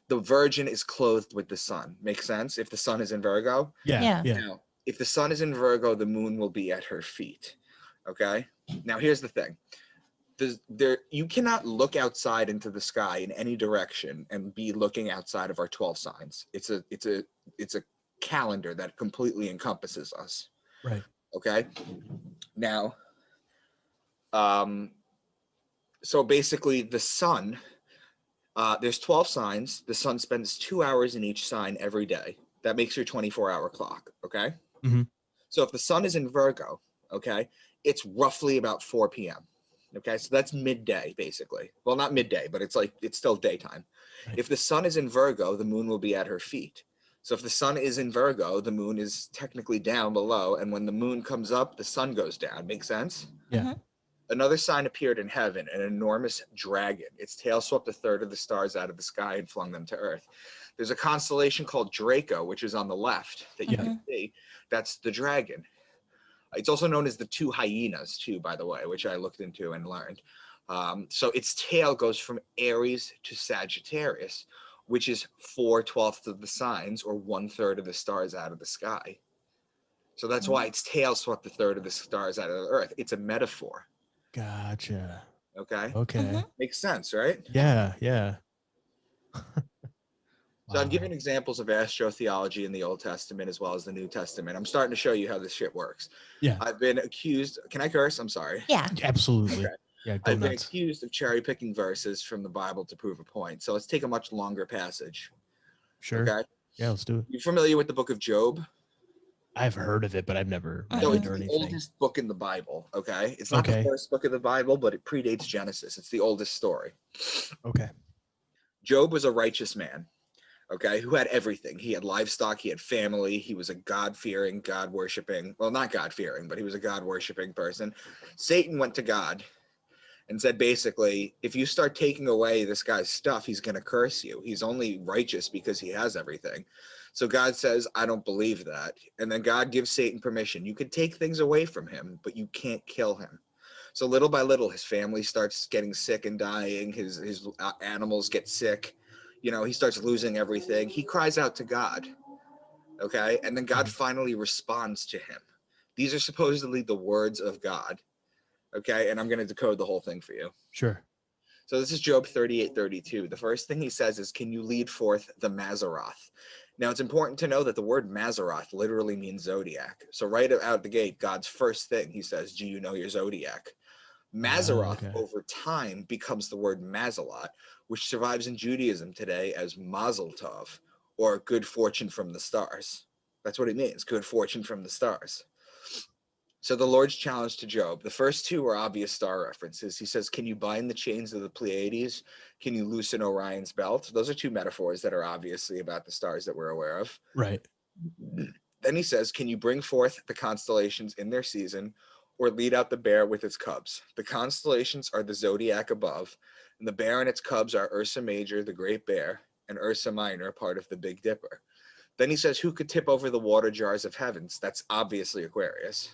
the virgin is clothed with the sun. Makes sense? If the sun is in Virgo. Yeah. Yeah. Yeah. Now, if the sun is in Virgo, the moon will be at her feet. Okay. Now, here's the thing. You cannot look outside into the sky in any direction and be looking outside of our 12 signs. It's a calendar that completely encompasses us. Right. Okay. Now, so basically the sun, there's 12 signs. The sun spends 2 hours in each sign every day. That makes your 24-hour clock. Okay. Mm-hmm. So if the sun is in Virgo, okay, it's roughly about 4 p.m. Okay, so that's midday, basically. Well, not midday, but it's still daytime. Right. If the sun is in Virgo, the moon will be at her feet. So if the sun is in Virgo, the moon is technically down below, and when the moon comes up, the sun goes down. Make sense? Yeah. Mhm. Another sign appeared in heaven, an enormous dragon. Its tail swept a third of the stars out of the sky and flung them to earth. There's a constellation called Draco, which is on the left that you can see. That's the dragon. It's also known as the 2 hyenas, too, by the way, which I looked into and learned. So its tail goes from Aries to Sagittarius, which is 4/12 of the signs, or 1/3 of the stars out of the sky. So that's why its tail swept a third of the stars out of the earth. It's a metaphor. Gotcha. Okay. Okay. Makes sense, right? Yeah. Yeah. So I've given examples of astrotheology in the Old Testament as well as the New Testament. I'm starting to show you how this shit works. Yeah. I've been accused. Can I curse? I'm sorry. Yeah. Absolutely. Okay. Yeah. Go I've been nuts. accused of cherry picking verses from the Bible to prove a point. So let's take a much longer passage. Sure. Okay. Yeah. Let's do it. You familiar with the book of Job? I've heard of it, but I've never read So it it's or the anything. oldest book in the Bible. Okay. It's not the first book of the Bible, but it predates Genesis. It's the oldest story. Okay. Job was a righteous man. Okay, who had everything. He had livestock, he had family, he was a God-fearing, God-worshipping, well, not God-fearing, but he was a God-worshipping person. Satan went to God and said, basically, if you start taking away this guy's stuff, he's going to curse you. He's only righteous because he has everything. So God says, I don't believe that. And then God gives Satan permission. You could take things away from him, but you can't kill him. So little by little, his family starts getting sick and dying. His animals get sick. You know, he starts losing everything. He cries out to God, okay? And then God finally responds to him. These are supposedly the words of God, okay? And I'm going to decode the whole thing for you. Sure. So this is Job 38:32. The first thing he says is, can you lead forth the Mazzaroth? Now, it's important to know that the word Mazzaroth literally means zodiac. So right out the gate, God's first thing he says, do you know your zodiac? Mazzaroth over time becomes the word Mazalot, which survives in Judaism today as Mazel Tov, or good fortune from the stars. That's what it means, good fortune from the stars. So the Lord's challenge to Job, the first two are obvious star references. He says, can you bind the chains of the Pleiades? Can you loosen Orion's belt? Those are two metaphors that are obviously about the stars that we're aware of. Right. Then he says, can you bring forth the constellations in their season, or lead out the bear with its cubs? The constellations are the zodiac above, and the bear and its cubs are Ursa Major, the Great Bear, and Ursa Minor, part of the Big Dipper. Then he says, who could tip over the water jars of heavens? That's obviously Aquarius.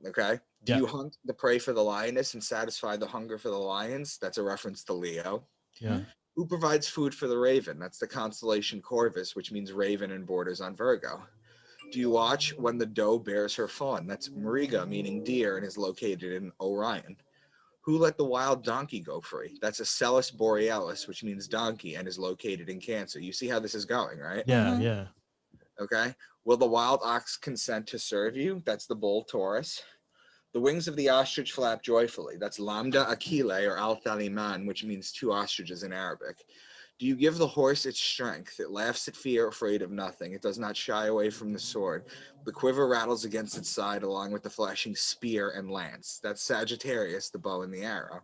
Okay. Do you hunt the prey for the lioness and satisfy the hunger for the lions? That's a reference to Leo. Yeah. Who provides food for the raven? That's the constellation Corvus, which means raven and borders on Virgo. Do you watch when the doe bears her fawn? That's Mariga, meaning deer, and is located in Orion. Who let the wild donkey go free? That's Acellus borealis, which means donkey, and is located in Cancer. You see how this is going, right? Yeah. Yeah. Okay. Will the wild ox consent to serve you? That's the bull Taurus. The wings of the ostrich flap joyfully. That's Lambda Aquile, or Al Thaliman, which means 2 ostriches in Arabic. Do you give the horse its strength? It laughs at fear, afraid of nothing. It does not shy away from the sword. The quiver rattles against its side along with the flashing spear and lance. That's Sagittarius, the bow and the arrow.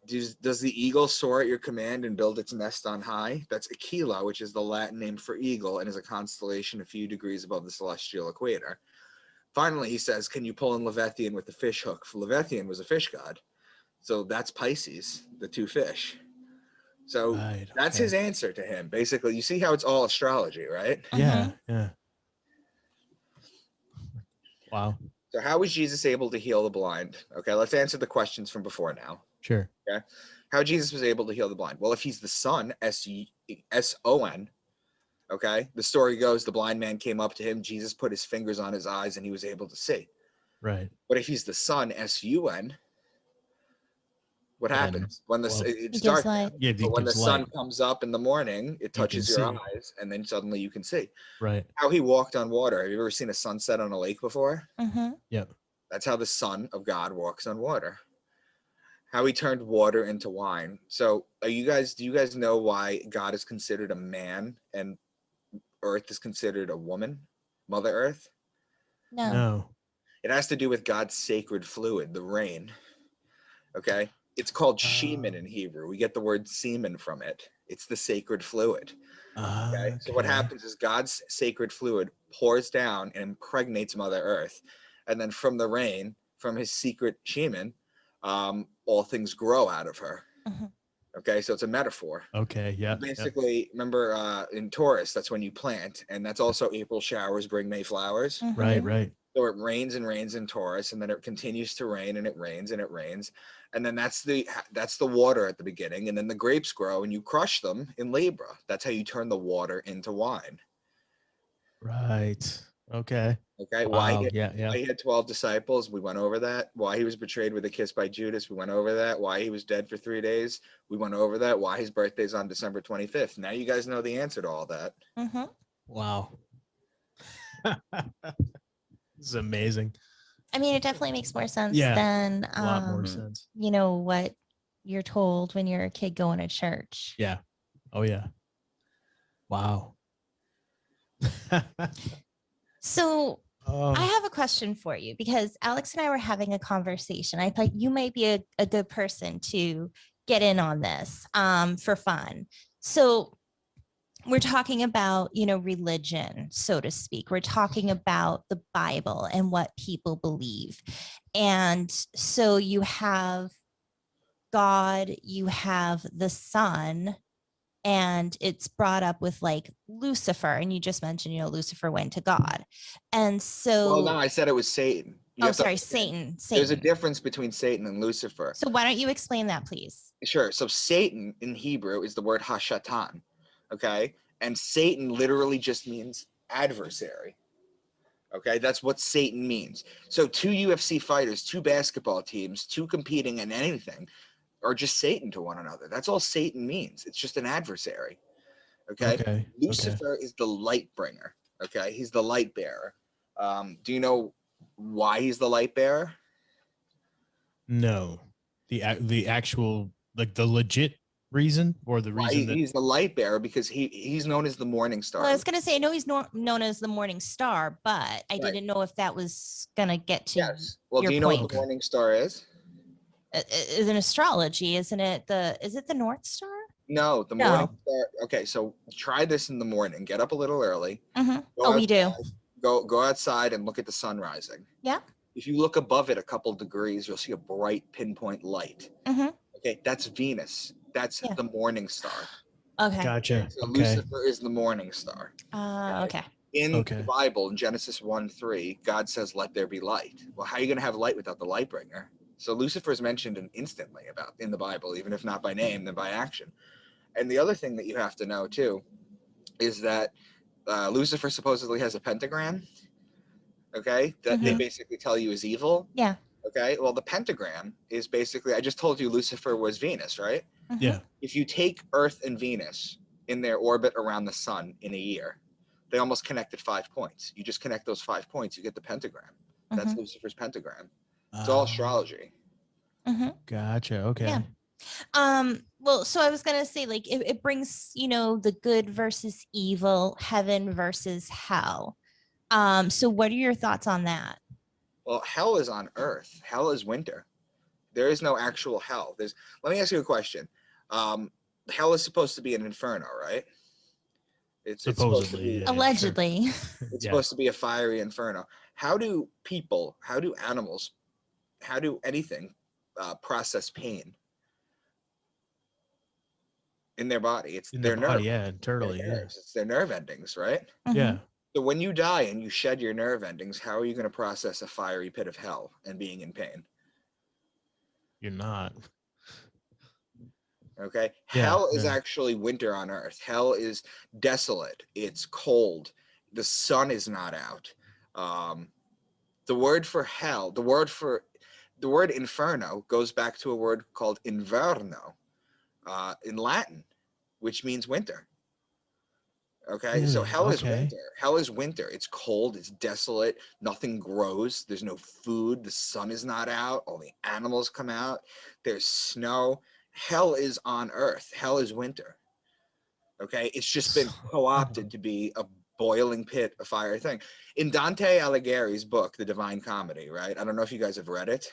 Does the eagle soar at your command and build its nest on high? That's Aquila, which is the Latin name for eagle and is a constellation a few degrees above the celestial equator. Finally, he says, can you pull in Leviathan with the fish hook? Leviathan was a fish god. So that's Pisces, the two fish. So Right, that's okay. his answer to him. Basically, you see how it's all astrology, right? Yeah, yeah. Wow. So how was Jesus able to heal the blind? Okay, let's answer the questions from before now. Sure. Okay, how Jesus was able to heal the blind? Well, if he's the Son, S-O-N, okay, the story goes the blind man came up to him, Jesus put his fingers on his eyes, and he was able to see. Right. But if he's the Son, S-U-N, what Then, happens when well, it's He gives dark? light. Yeah, But when the gives sun light. comes up in the morning, it touches your see. eyes, and then suddenly you can see. Right. How he walked on water. Have you ever seen a sunset on a lake before? Yep. That's how the Son of God walks on water. How he turned water into wine. So do you guys know why God is considered a man and Earth is considered a woman? Mother Earth? No. No. It has to do with God's sacred fluid, the rain. Okay? It's called shemen in Hebrew. We get the word semen from it. It's the sacred fluid. Okay? So what happens is God's sacred fluid pours down and impregnates Mother Earth. And then from the rain, from his secret shemen, all things grow out of her. Okay, so it's a metaphor. Okay, yeah. Basically, remember in Taurus, that's when you plant, and that's also April showers bring May flowers. Right, right. So it rains and rains in Taurus, and then it continues to rain, and it rains and it rains, and then that's the water at the beginning, and then the grapes grow, and you crush them in Libra. That's how you turn the water into wine. Right. Okay. Okay. Wow. Why Yeah. he had 12 disciples. We went over that. Why he was betrayed with a kiss by Judas. We went over that. Why he was dead for 3 days. We went over that. Why his birthday's on December 25th. Now you guys know the answer to all that. Wow. This is amazing. I mean, it definitely makes more sense Yeah, than a lot more sense. you know, what you're told when you're a kid going to church. Yeah. Oh yeah. Wow. So I have a question for you, because Alex and I were having a conversation. I thought you might be a good person to get in on this for fun. So we're talking about, you know, religion, so to speak. We're talking about the Bible and what people believe. And so you have God, you have the Son, and it's brought up with like Lucifer. And you just mentioned, you know, Lucifer went to God. And so, Well, no, I said it was Satan. Satan. There's a difference between Satan and Lucifer. So why don't you explain that, please? Sure. So Satan in Hebrew is the word Hashatan. Okay. And Satan literally just means adversary. Okay. That's what Satan means. So two UFC fighters, two basketball teams, two competing in anything are just Satan to one another. That's all Satan means. It's just an adversary. Okay. Lucifer is the light bringer. Okay. He's the light bearer. Do you know why he's the light bearer? No. The actual, like the legit reason, or the reason that he's the light bearer, because he's known as the morning star. Well, I was going to say, I know he's known as the morning star, but I didn't know if that was going to get to Well, your do you know point. what the morning star is? Is an astrology, isn't it? Is it the North Star? No, the morning star. Okay, so try this in the morning. Get up a little early. We do. Go outside and look at the sun rising. Yeah. If you look above it a couple degrees, you'll see a bright pinpoint light. Okay, that's Venus. That's the morning star. Okay. Gotcha. So Lucifer is the morning star. Okay. In the Bible, in Genesis 1:3, God says, "Let there be light." Well, how are you going to have light without the light bringer? So Lucifer is mentioned instantly in the Bible, even if not by name, then by action. And the other thing that you have to know too is that Lucifer supposedly has a pentagram. Okay, that they basically tell you is evil. Yeah. Okay, well, the pentagram is basically, I just told you Lucifer was Venus, right? Yeah. If you take Earth and Venus in their orbit around the sun in a year, they almost connect at 5 points. You just connect those 5 points, you get the pentagram. That's Lucifer's pentagram. It's all astrology. Gotcha. Okay. Yeah. Well, so I was gonna say, like, it brings, the good versus evil, heaven versus hell. So what are your thoughts on that? Well, hell is on Earth. Hell is winter. There is no actual hell. Let me ask you a question. Hell is supposed to be an inferno, right? It's supposed to Supposedly, be yeah, sure. Allegedly. it's Yeah. supposed to be a fiery inferno. How do people, how do animals, how do anything process pain in their body? It's In the their body, nerve, yeah, their internally, yeah. nerves. It's their nerve endings, right? Yeah. Mhm. So when you die and you shed your nerve endings, how are you going to process a fiery pit of hell and being in pain? You're not. Okay. Yeah, Hell is yeah. actually winter on Earth. Hell is desolate. It's cold. The sun is not out. The word for hell, the word inferno goes back to a word called inverno in Latin, which means winter. Okay. So Really? hell is Okay. winter. Hell is winter. It's cold. It's desolate. Nothing grows. There's no food. The sun is not out. All the animals come out. There's snow. Hell is on Earth. Hell is winter. Okay. It's just been co-opted to be a boiling pit, a fire thing. In Dante Alighieri's book, The Divine Comedy, right? I don't know if you guys have read it.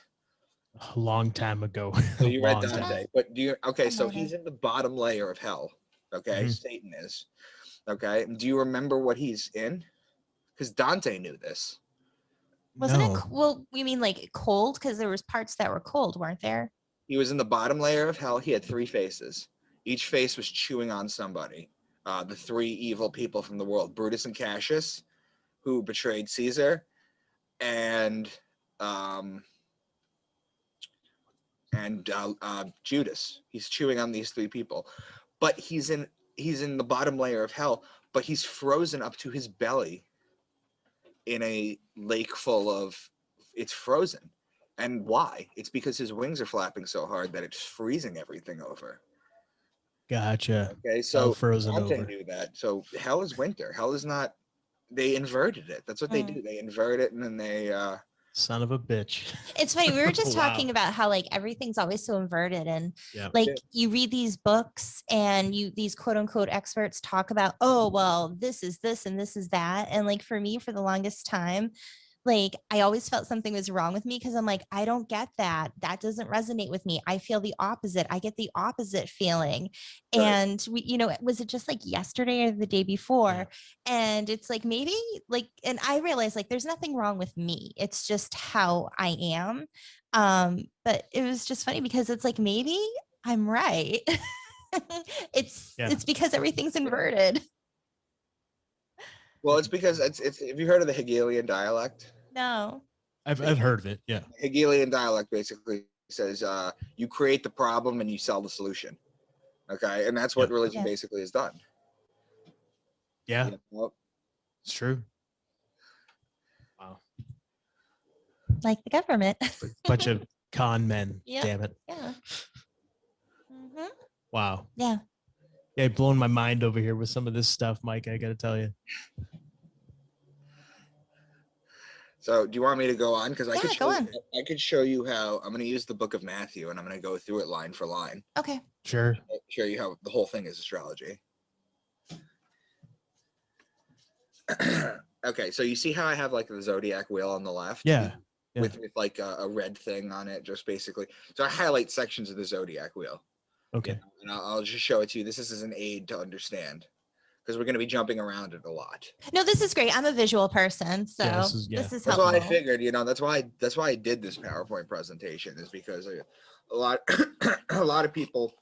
A long time ago. So A you read long Dante, time. but okay, I so might have. he's in the bottom layer of hell. Okay. Mhm. Satan is. Okay. Do you remember what he's in? Because Dante knew this. Wasn't it? No. Well, you mean like cold? Because there was parts that were cold, weren't there? He was in the bottom layer of hell. He had three faces. Each face was chewing on somebody. The three evil people from the world: Brutus and Cassius, who betrayed Caesar, and um, Judas. He's chewing on these three people, but he's in the bottom layer of hell. But he's frozen up to his belly in a lake full of. It's frozen. And why? It's because his wings are flapping so hard that it's freezing everything over. Gotcha. Okay, Hell so frozen Dante over. knew that. So hell is winter. Hell is not. They inverted it. That's what they Mm. do. They invert it, and then they. Son of a bitch. It's funny. We were just Wow. talking about how like everything's always so inverted, and Yeah. like Yeah. you read these books and these quote unquote experts talk about, oh well, this is this and this is that, and like for me, for the longest time, like I always felt something was wrong with me because I'm like, I don't get that. That doesn't resonate with me. I feel the opposite. I get the opposite feeling. Right. And was it just like yesterday or the day before? Yeah. And it's like maybe like, and I realized like there's nothing wrong with me. It's just how I am. But it was just funny because it's like maybe I'm right. it's Yeah. it's because everything's inverted. Well, it's because it's. Have you heard of the Hegelian dialect? No. I've heard of it. Yeah. Hegelian dialect basically says you create the problem and you sell the solution. Okay, and that's what Yep. religion Yeah. basically has done. Yeah. You know? It's true. Wow. Like the government. Bunch of con men. Yep. Damn it. Yeah. Mhm. Wow. Yeah. Yeah, blowing my mind over here with some of this stuff, Mike. I got to tell you. So, do you want me to go on? Because I Yeah, could go show on. you, I could show you how I'm going to use the Book of Matthew and I'm going to go through it line for line. Okay. Sure. Show you how the whole thing is astrology. Okay, so you see how I have like the Zodiac Wheel on the left? Yeah. Yeah. With like a red thing on it, just basically. So I highlight sections of the Zodiac Wheel. Okay. And I'll just show it to you. This is as an aid to understand because we're going to be jumping around it a lot. No, this is great. I'm a visual person, so Yeah, this this is is- That's helpful. why I figured, that's why I did this PowerPoint presentation is because a lot a lot of people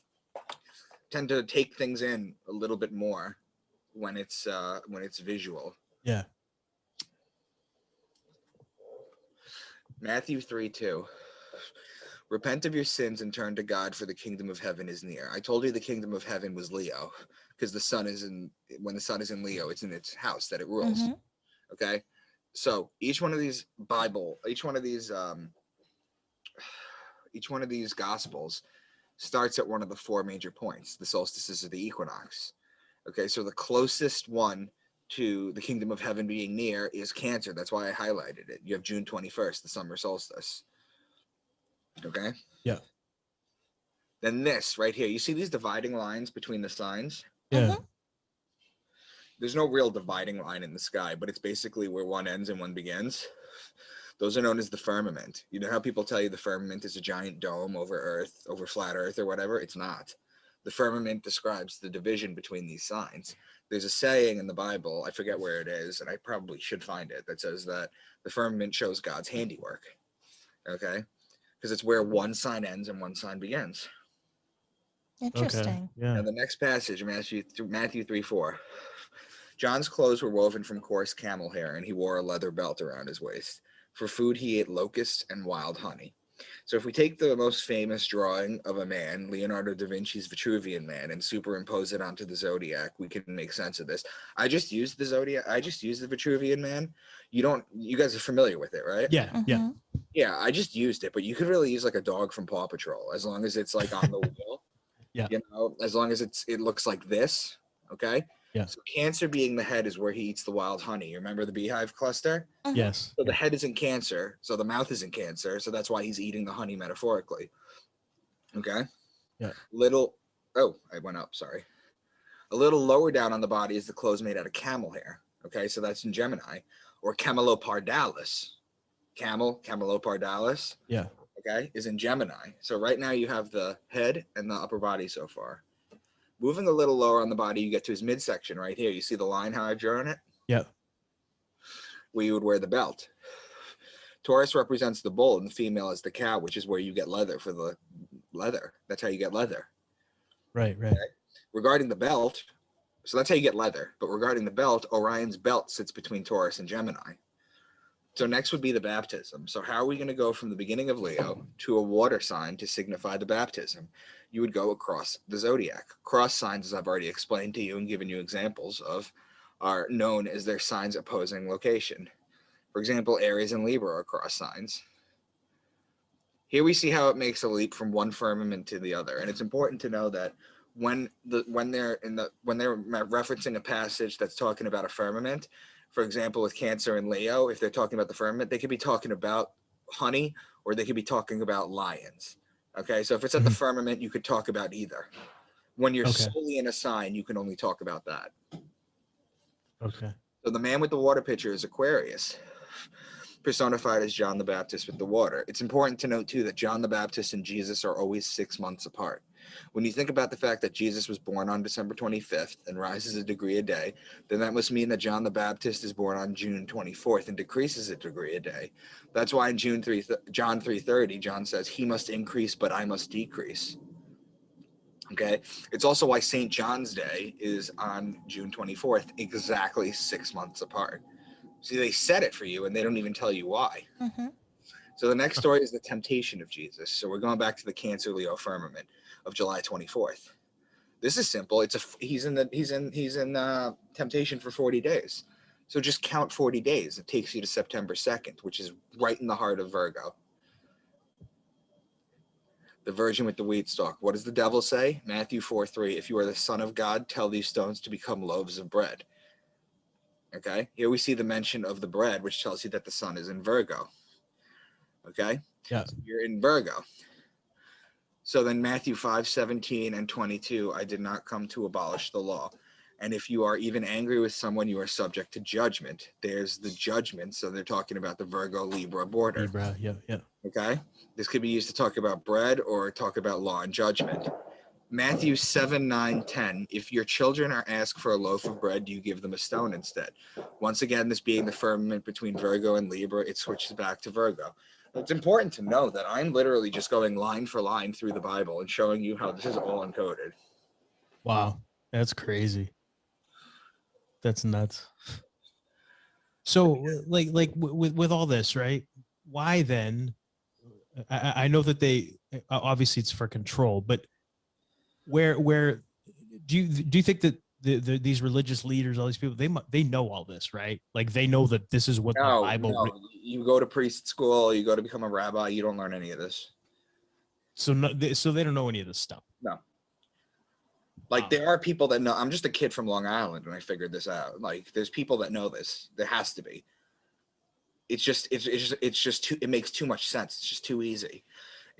tend to take things in a little bit more when it's visual. Yeah. Matthew 3:2. Repent of your sins and turn to God, for the kingdom of heaven is near. I told you the kingdom of heaven was Leo, because when the sun is in Leo, it's in its house that it rules. Mhm. Okay, so each one of these gospels starts at one of the four major points, the solstices of the equinox. Okay, so the closest one to the kingdom of heaven being near is Cancer. That's why I highlighted it. You have June 21st, the summer solstice. Okay. Yeah. Then this right here, you see these dividing lines between the signs? Yeah. Mhm. There's no real dividing line in the sky, but it's basically where one ends and one begins. Those are known as the firmament. You know how people tell you the firmament is a giant dome over Earth, over flat Earth or whatever? It's not. The firmament describes the division between these signs. There's a saying in the Bible, I forget where it is, and I probably should find it, that says that the firmament shows God's handiwork. Okay? Because it's where one sign ends and one sign begins. Okay. Interesting. Yeah. Now the next passage, Matthew 3:4. John's clothes were woven from coarse camel hair, and he wore a leather belt around his waist. For food, he ate locusts and wild honey. So if we take the most famous drawing of a man, Leonardo da Vinci's Vitruvian Man, and superimpose it onto the Zodiac, we can make sense of this. I just used the Zodiac. I just used the Vitruvian Man. You guys are familiar with it, right? Yeah. Yeah. Mhm. Yeah, I just used it, but you could really use like a dog from Paw Patrol, as long as it's like on the wheel. Yeah. You know, as long as it looks like this. Okay. Yeah. So Cancer being the head is where he eats the wild honey. You remember the beehive cluster? Mhm. Yes. So the head is in Cancer, so the mouth is in Cancer, so that's why he's eating the honey metaphorically. Okay. Yeah. I went up. Sorry. A little lower down on the body is the clothes made out of camel hair. Okay, so that's in Gemini, or camelopardalis. Camelopardalis. Yeah. Okay, is in Gemini. So right now you have the head and the upper body so far. Moving a little lower on the body, you get to his midsection right here. You see the line how I've drawn it? Yeah. Where you would wear the belt. Taurus represents the bull and the female is the cow, which is where you get leather for the leather. That's how you get leather. Right. Right. Regarding the belt, so that's how you get leather. But regarding the belt, Orion's belt sits between Taurus and Gemini. So next would be the baptism. So how are we going to go from the beginning of Leo to a water sign to signify the baptism? You would go across the zodiac. Cross signs, as I've already explained to you and given you examples of, are known as their signs opposing location. For example, Aries and Libra are cross signs. Here we see how it makes a leap from one firmament to the other, and it's important to know that when they're referencing a passage that's talking about a firmament, for example, with Cancer and Leo, if they're talking about the firmament, they could be talking about honey or they could be talking about lions. Okay, so if it's at the firmament, you could talk about either. When you're Okay. solely in a sign, you can only talk about that. Okay. So the man with the water pitcher is Aquarius, personified as John the Baptist with the water. It's important to note, too, that John the Baptist and Jesus are always 6 months apart. When you think about the fact that Jesus was born on December 25th and rises a degree a day, then that must mean that John the Baptist is born on June 24th and decreases a degree a day. That's why in John 3:30, John says, he must increase, but I must decrease. Okay. It's also why St. John's Day is on June 24th, exactly 6 months apart. See, they set it for you and they don't even tell you why. Mhm. So the next story is the temptation of Jesus. So we're going back to the Cancer Leo firmament of July 24th. This is simple. He's in temptation for 40 days. So just count 40 days. It takes you to September 2nd, which is right in the heart of Virgo. The virgin with the wheat stalk. What does the devil say? Matthew 4:3. If you are the Son of God, tell these stones to become loaves of bread. Okay. Here we see the mention of the bread, which tells you that the sun is in Virgo. Okay. Yeah. So you're in Virgo. So then Matthew 5:17 and 22, I did not come to abolish the law. And if you are even angry with someone, you are subject to judgment. There's the judgment. So they're talking about the Virgo Libra border. Libra. Yeah. Yeah. Okay. This could be used to talk about bread or talk about law and judgment. Matthew 7:9-10. If your children are asked for a loaf of bread, you give them a stone instead. Once again, this being the firmament between Virgo and Libra, it switches back to Virgo. It's important to know that I'm literally just going line for line through the Bible and showing you how this is all encoded. Wow. That's crazy. That's nuts. So with all this, right? Why then? I know that they obviously it's for control, but where do you think that these religious leaders, all these people, they know all this, right? Like they know that this is what the Bible. No. You go to priest school, you go to become a rabbi, you don't learn any of this. So they don't know any of this stuff. No. Like Wow. there are people that know. I'm just a kid from Long Island and I figured this out. Like there's people that know this. There has to be. It's just too, it makes too much sense. It's just too easy.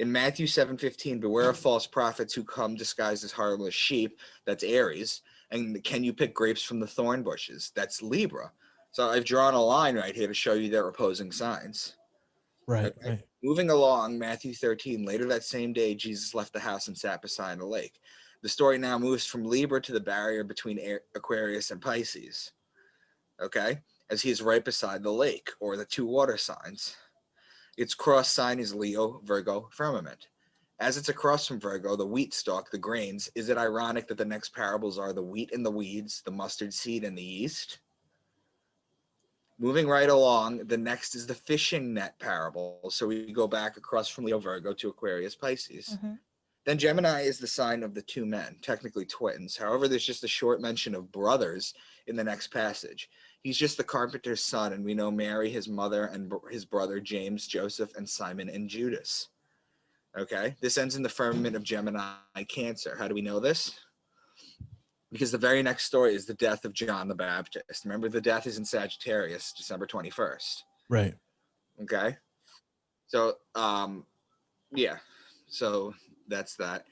In Matthew 7:15, beware of false prophets who come disguised as harmless sheep. That's Aries. And can you pick grapes from the thorn bushes? That's Libra. So I've drawn a line right here to show you their opposing signs. Right. Okay. Right. Moving along, Matthew 13, later that same day, Jesus left the house and sat beside a lake. The story now moves from Libra to the barrier between Aquarius and Pisces, okay, as he is right beside the lake, or the two water signs. Its cross sign is Leo, Virgo, firmament. As it's across from Virgo, the wheat stalk, the grains, is it ironic that the next parables are the wheat and the weeds, the mustard seed and the yeast? Moving right along, the next is the fishing net parable. So we go back across from Leo, Virgo to Aquarius, Pisces. Mhm. Then Gemini is the sign of the two men, technically twins. However, there's just a short mention of brothers in the next passage. He's just the carpenter's son, and we know Mary, his mother, and his brother James, Joseph, and Simon and Judas. Okay, this ends in the firmament of Gemini, Cancer. How do we know this? Because the very next story is the death of John the Baptist. Remember, the death is in Sagittarius, December 21st. Right. Okay, so yeah, so that's that.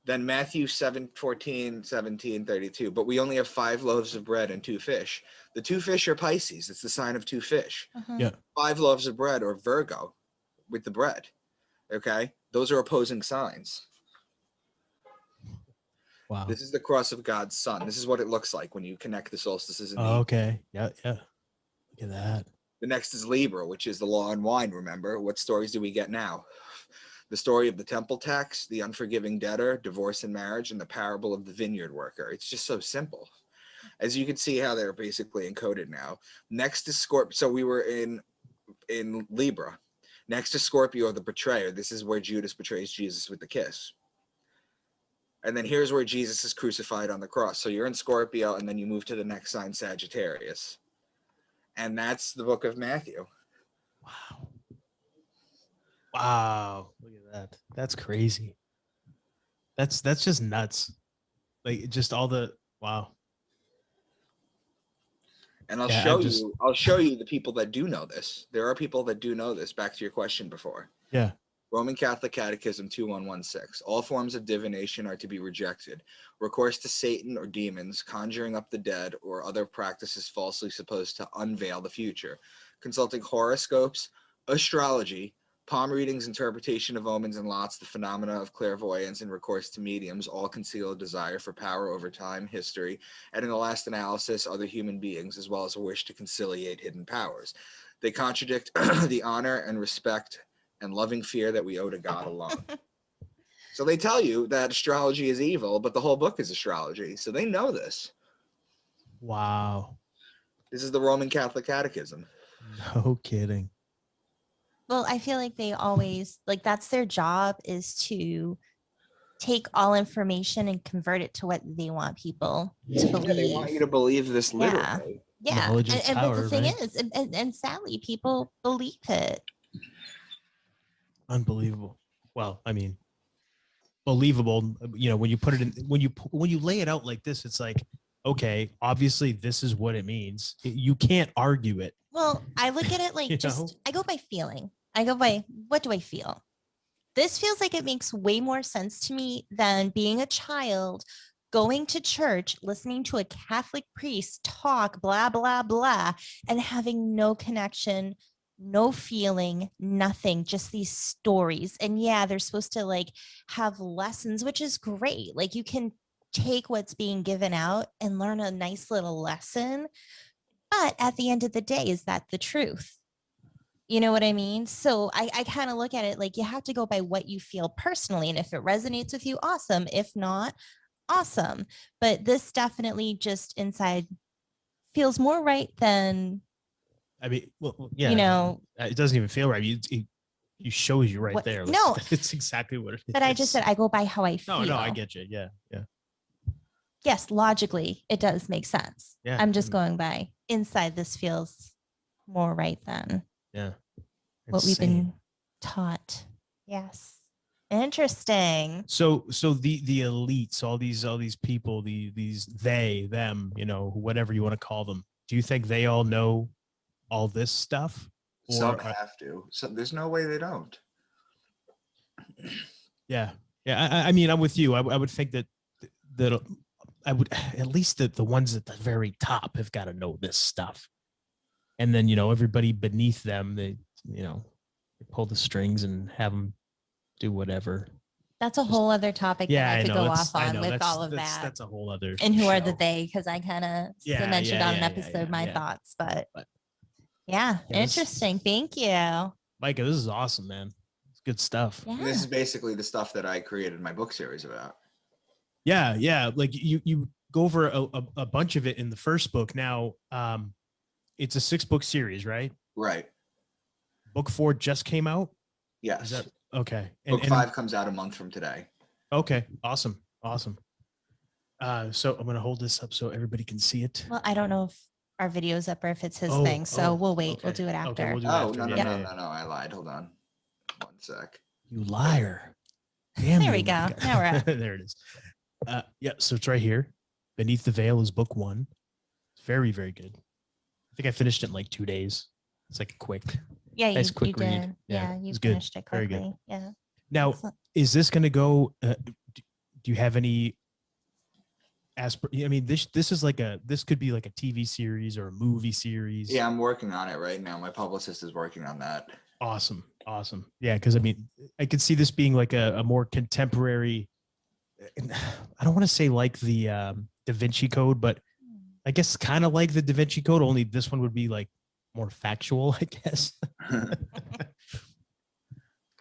Then Matthew 7:14, 17, 32. But we only have 5 loaves of bread and 2 fish. The 2 fish are Pisces. It's the sign of 2 fish. Mhm. Yeah. 5 loaves of bread, or Virgo, with the bread. Okay, those are opposing signs. Wow. This is the cross of God's Son. This is what it looks like when you connect the solstices and Oh, okay. Yeah. Yeah. Look at that. The next is Libra, which is the law and wine. Remember, what stories do we get now? The story of the temple tax, the unforgiving debtor, divorce and marriage, and the parable of the vineyard worker. It's just so simple. As you can see how they're basically encoded now. Next is Scorpio. So we were in Libra. Next is Scorpio, the betrayer. This is where Judas betrays Jesus with the kiss. And then here's where Jesus is crucified on the cross. So you're in Scorpio, and then you move to the next sign, Sagittarius. And that's the book of Matthew. Wow. Wow. Look at that. That's crazy. That's just nuts. Like just all the wow. And I'll Yeah, show you the people that do know this. There are people that do know this, back to your question before. Yeah. Roman Catholic Catechism 2116. All forms of divination are to be rejected. Recourse to Satan or demons, conjuring up the dead, or other practices falsely supposed to unveil the future. Consulting horoscopes, astrology, palm readings, interpretation of omens and lots, the phenomena of clairvoyance, and recourse to mediums, all conceal a desire for power over time, history, and in the last analysis, other human beings, as well as a wish to conciliate hidden powers. They contradict the honor and respect and loving fear that we owe to God alone. So they tell you that astrology is evil, but the whole book is astrology. So they know this. Wow. This is the Roman Catholic Catechism. No kidding. Well, I feel like they always like that's their job, is to take all information and convert it to what they want people to believe. Yeah, they want you to believe this literally. Yeah. Knowledge is But power, the thing right? is, and sadly, people believe it. Unbelievable. Well, I mean, believable. You know, when you put it in, when you lay it out like this, it's like, okay, obviously this is what it means. You can't argue it. Well, I look at it like You just know? I go by feeling. I go by what do I feel? This feels like it makes way more sense to me than being a child, going to church, listening to a Catholic priest talk, blah, blah, blah, and having no connection, no feeling, nothing, just these stories. And yeah, they're supposed to like have lessons, which is great. Like you can take what's being given out and learn a nice little lesson. But at the end of the day, is that the truth? You know what I mean? So I kind of look at it like you have to go by what you feel personally. And if it resonates with you, awesome. If not, awesome. But this definitely just inside feels more right than, I mean, well, yeah, you know, it doesn't even feel right. You shows you right what- there. Like, no. it's exactly what it is. but I just said I go by how I feel. No, I get you. Yeah, yeah, Yes, logically, it does make sense. yeah. I'm just going by inside. This feels more right than Yeah. what we've Insane. been taught. Yes. Interesting. So the elites, all these people, these they, them, you know, whatever you want to call them. Do you think they all know all this stuff? Some have to. So there's no way they don't. Yeah. Yeah. I mean, I'm with you. I would think that I would at least the ones at the very top have got to know this stuff. And then, everybody beneath them, they pull the strings and have them do whatever. That's a whole other topic Yeah, that I I could know. go off I on know. with That's all of that's that. that's a whole other. And who are the show. they? Because I kind of Yeah, mentioned yeah, on an yeah, episode my yeah. thoughts, but But yeah, yeah, this- interesting. Thank you. Micah, this is awesome, man. It's good stuff. Yeah. This is basically the stuff that I created my book series about. Yeah, yeah. Like you go over a bunch of it in the first book. Now, it's a 6-book series, right? Right. Book 4 just came out. Yes. Is that okay? Book 5 comes out a month from today. Okay, awesome. So I'm gonna hold this up so everybody can see it. Well, I don't know if our video's up or if it's his Oh, thing. So oh, we'll wait. okay. We'll do it after. Okay, we'll do it Oh, after. no, no, Yeah, no, yeah, yeah. no, I lied. Hold on. 1 sec. You liar. Damn There you, we go. Micah. Now we're up. There it is. Yeah, so it's right here. Beneath the Veil is book 1. It's very, very good. I think I finished it in like 2 days. It's like a quick. Yeah, Nice you quick read. did. Yeah, Yeah, you it's good. finished it Very quickly. good. Yeah. Now, Excellent. is this going to go? Do you have any? I mean, this is like this could be like a TV series or a movie series. Yeah, I'm working on it right now. My publicist is working on that. Awesome. Yeah, because I mean, I could see this being like a more contemporary. I don't want to say like the Da Vinci Code, but I guess kind of like the Da Vinci Code. Only this one would be like more factual, I guess.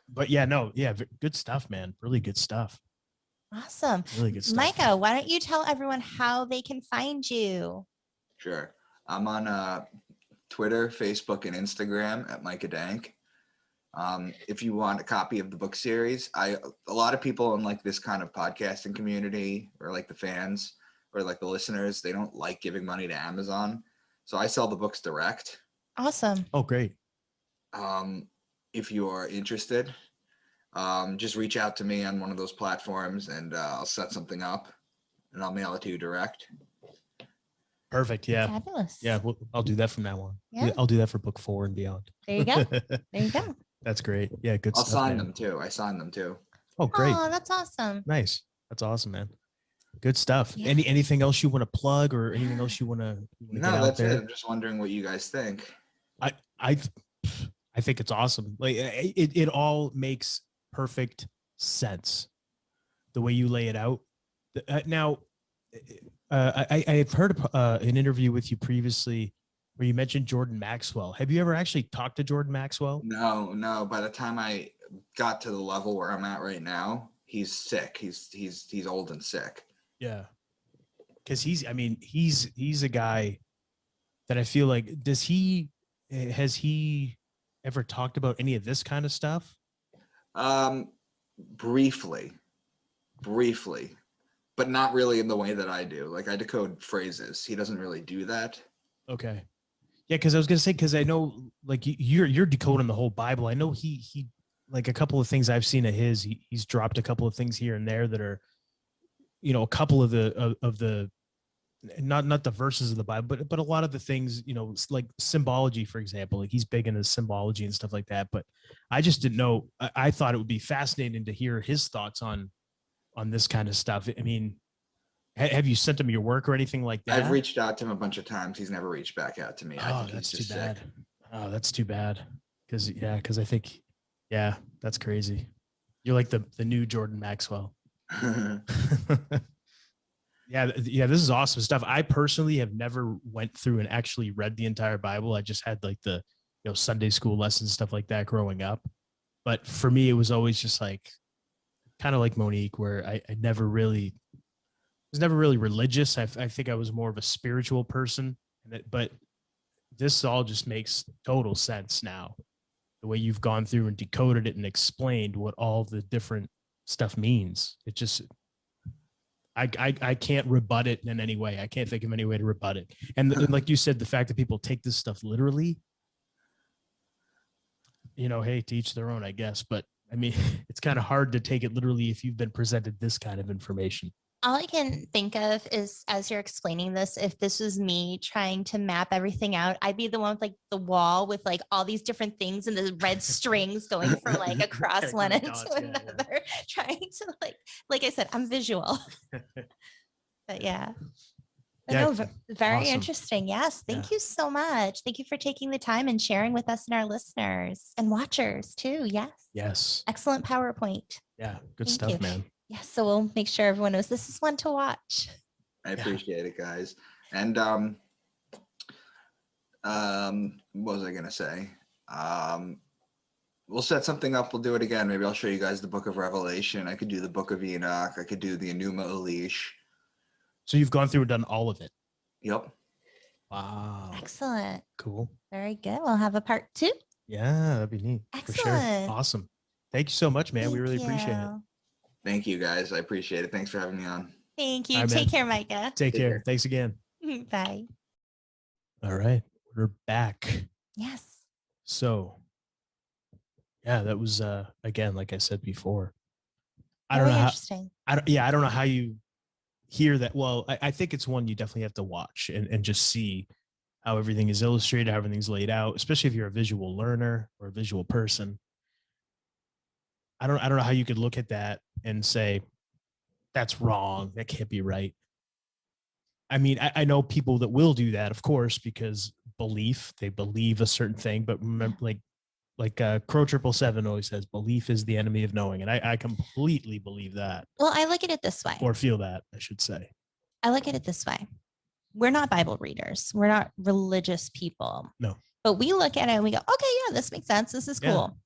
But yeah, no, yeah, good stuff, man. Really good stuff. Awesome. Really good stuff. Micah, why don't you tell everyone how they can find you? Sure. I'm on Twitter, Facebook, and Instagram at Micah Dank. If you want a copy of the book series, a lot of people in like this kind of podcasting community or like the fans or like the listeners, they don't like giving money to Amazon. So I sell the books direct. Awesome. Oh, great. If you are interested, just reach out to me on one of those platforms and I'll set something up and I'll mail it to you direct. Perfect. Yeah. Fabulous. Yeah. I'll do that from now on. Yeah. I'll do that for book 4 and beyond. There you go. There you go. That's great. Yeah. Good I'll stuff. sign man. them too. I sign them too. Oh, great. Oh, that's awesome. Nice. That's awesome, man. Good stuff. Yeah. Anything else you want to plug or anything else you want to No, get out that's there? it. I'm just wondering what you guys think. I think it's awesome. Like it all makes perfect sense the way you lay it out. Now, I've heard an interview with you previously where you mentioned Jordan Maxwell. Have you ever actually talked to Jordan Maxwell? No. By the time I got to the level where I'm at right now, he's sick. He's old and sick. Yeah, because he's a guy that I feel like has he ever talked about any of this kind of stuff? Briefly, but not really in the way that I do. Like I decode phrases. He doesn't really do that. Okay. Yeah, because I was gonna say, because I know like you're decoding the whole Bible. I know he like a couple of things I've seen of his. He's dropped a couple of things here and there that are, a couple of the not the verses of the Bible, but a lot of the things, like symbology, for example. Like he's big into symbology and stuff like that. But I just didn't know. I thought it would be fascinating to hear his thoughts on this kind of stuff. I mean, have you sent him your work or anything like that? I've reached out to him a bunch of times. He's never reached back out to me. I Oh, think that's he's too just bad. sick. Oh, that's too bad. Because I think, yeah, that's crazy. You're like the new Jordan Maxwell. Yeah, this is awesome stuff. I personally have never went through and actually read the entire Bible. I just had like the Sunday school lessons, stuff like that growing up. But for me, it was always just like kind of like Monique, where I never really was never really religious. I think I was more of a spiritual person. But this all just makes total sense now. The way you've gone through and decoded it and explained what all the different stuff means. It just, I can't rebut it in any way. I can't think of any way to rebut it. And like you said, the fact that people take this stuff literally, hey, to each their own, I guess. But I mean, it's kind of hard to take it literally if you've been presented this kind of information. All I can think of is, as you're explaining this, if this was me trying to map everything out, I'd be the one with like the wall with like all these different things and the red strings going from like across Connecting one the end dots, to yeah, yeah. another, trying to like I said, I'm visual. But yeah. But Yeah, no, very awesome. interesting. Yes. Thank Yeah. you so much. Thank you for taking the time and sharing with us and our listeners and watchers too. Yes. Yes. Excellent PowerPoint. Yeah. Good Thank stuff, you. man. Yes. So we'll make sure everyone knows this is one to watch. I Yeah. appreciate it, guys. And what was I gonna say? We'll set something up. We'll do it again. Maybe I'll show you guys the Book of Revelation. I could do the Book of Enoch. I could do the Enuma Elish. So you've gone through and done all of it. Yep. Wow. Excellent. Cool. Very good. We'll have a part 2. Yeah, that'd be neat. For sure. Excellent. Awesome. Thank you so much, man. We Thank really appreciate it. you. Thank you, guys. I appreciate it. Thanks for having me on. Thank you. All right, man. Take care, Micah. Take Take care. care. Thanks again. Bye. All right. We're back. Yes. So yeah, that was again, like I said before. I Very don't know how interesting. I don't know how you hear that. Well, I think it's one you definitely have to watch and just see how everything is illustrated, how everything's laid out, especially if you're a visual learner or a visual person. I don't know how you could look at that and say, that's wrong. That can't be right. I mean, I know people that will do that, of course, because they believe a certain thing, but remember, like Crow 777 always says, belief is the enemy of knowing. And I completely believe that. Well, I look at it this way. Or feel that, I should say. I look at it this way. We're not Bible readers. We're not religious people. No. But we look at it and we go, okay, yeah, this makes sense. This is Yeah. cool.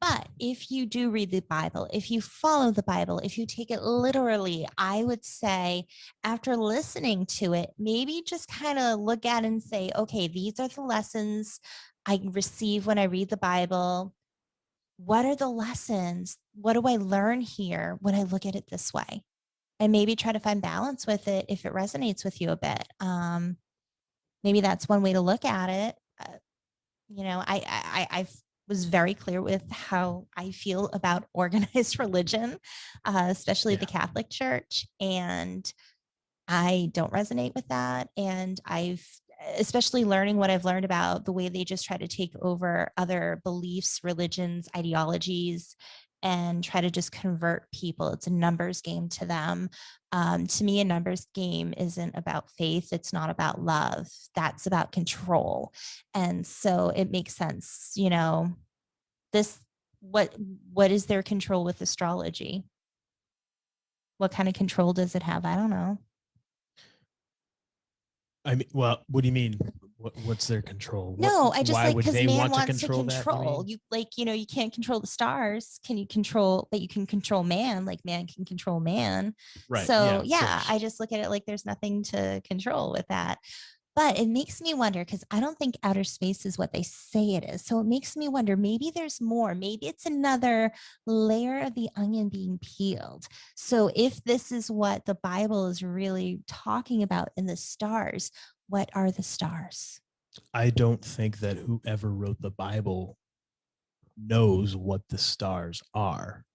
But if you do read the Bible, if you follow the Bible, if you take it literally, I would say after listening to it, maybe just kind of look at it and say, okay, these are the lessons I receive when I read the Bible. What are the lessons? What do I learn here when I look at it this way? And maybe try to find balance with it if it resonates with you a bit. Maybe that's one way to look at it. I was very clear with how I feel about organized religion, especially the Catholic Church. And I don't resonate with that. And especially learning what I've learned about the way they just try to take over other beliefs, religions, ideologies, and try to just convert people. It's a numbers game to them. To me, a numbers game isn't about faith. It's not about love. That's about control. And so it makes sense, what is their control with astrology? What kind of control does it have? I don't know. I mean, well, what do you mean? What's their control? No, I just why like would because they man want wants to that, control. mean? You can't control the stars. Can you control? But you can control man. Like man can control man. Right. So of yeah, course. I just look at it like there's nothing to control with that. But it makes me wonder because I don't think outer space is what they say it is. So it makes me wonder, maybe there's more. Maybe it's another layer of the onion being peeled. So if this is what the Bible is really talking about in the stars, what are the stars? I don't think that whoever wrote the Bible knows what the stars are.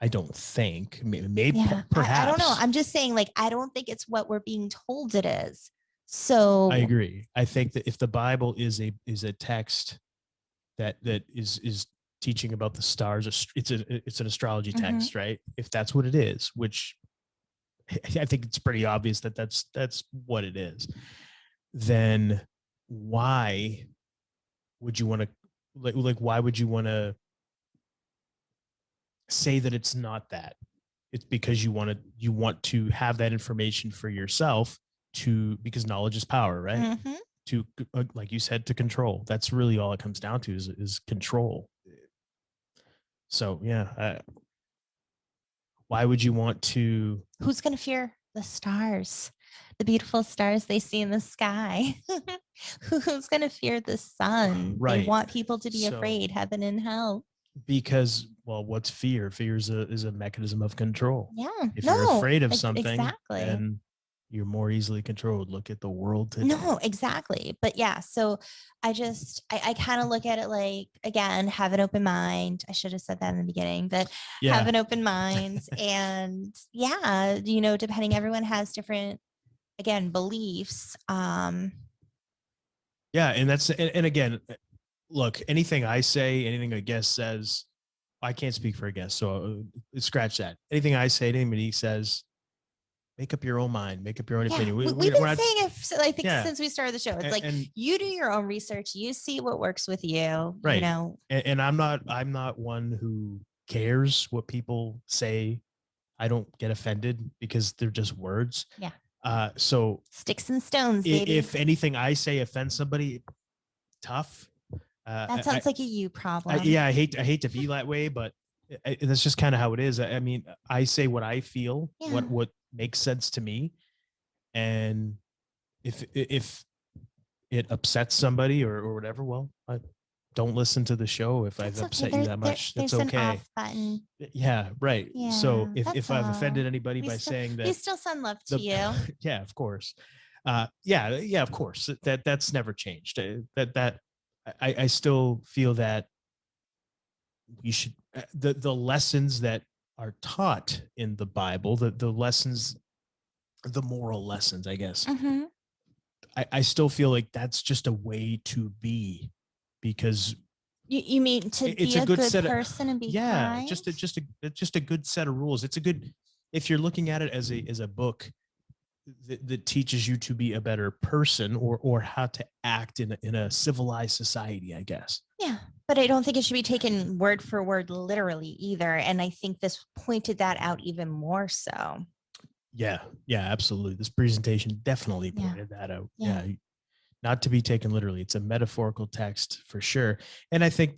I don't think. Maybe Yeah, perhaps. I don't know. I'm just saying, like, I don't think it's what we're being told it is. So I agree. I think that if the Bible is a text that is teaching about the stars, it's an astrology text, right? If that's what it is, which I think it's pretty obvious that that's what it is, then why would you want to like why would you want to say that it's not that? It's because you want to have that information for yourself because knowledge is power, right? To, like you said, to control. That's really all it comes down to is control. So yeah, why would you want to? Who's going to fear the stars, the beautiful stars they see in the sky? Who's going to fear the sun? Right. They want people to be afraid, heaven and hell. Because, well, what's fear? Fear is a mechanism of control. Yeah. If you're afraid of something, exactly. then You're more easily controlled. Look at the world today. No, exactly. But yeah, so I kind of look at it like, again, have an open mind. I should have said that in the beginning, but have an open mind. And yeah, depending, everyone has different, again, beliefs. Yeah. And that's, and again, look, anything I say, anything a guest says, I can't speak for a guest. So scratch that. Anything I say, anything he says, make up your own mind, make up your own opinion. We've been saying it, I think, since we started the show. It's like, you do your own research, you see what works with you, right. And I'm not one who cares what people say. I don't get offended because they're just words. Yeah. So sticks and stones, baby. If anything I say offends somebody, tough. That sounds like a you problem. I hate to be that way, but that's just kind of how it is. I mean, I say what I feel, what makes sense to me, and if it upsets somebody or whatever, well, I don't listen to the show if I've upset you that much. That's okay. An off button. Yeah, right. Yeah, so if I've offended anybody by saying that, we still send love to you. Yeah, of course. Yeah, of course. That's never changed. I still feel that we should the lessons that are taught in the Bible, the lessons, the moral lessons, I guess. Mm-hmm. I still feel like that's just a way to be, because you mean to be a good person and be kind? just a good set of rules. It's a good, if you're looking at it as a book that teaches you to be a better person or how to act in a civilized society, I guess. Yeah, but I don't think it should be taken word for word literally either. And I think this pointed that out even more so. Yeah, absolutely. This presentation definitely pointed that out. Yeah. Not to be taken literally. It's a metaphorical text for sure. And I think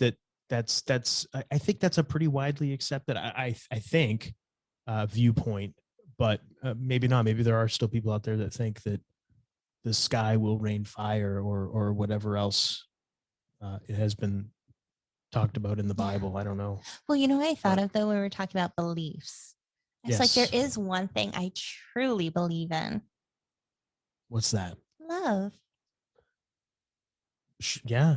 that's a pretty widely accepted, I think, viewpoint, but maybe not. Maybe there are still people out there that think that the sky will rain fire or whatever else it has been talked about in the Bible. I don't know. Well, what I thought of though when we were talking about beliefs. It's like, there is one thing I truly believe in. What's that? Love. Yeah,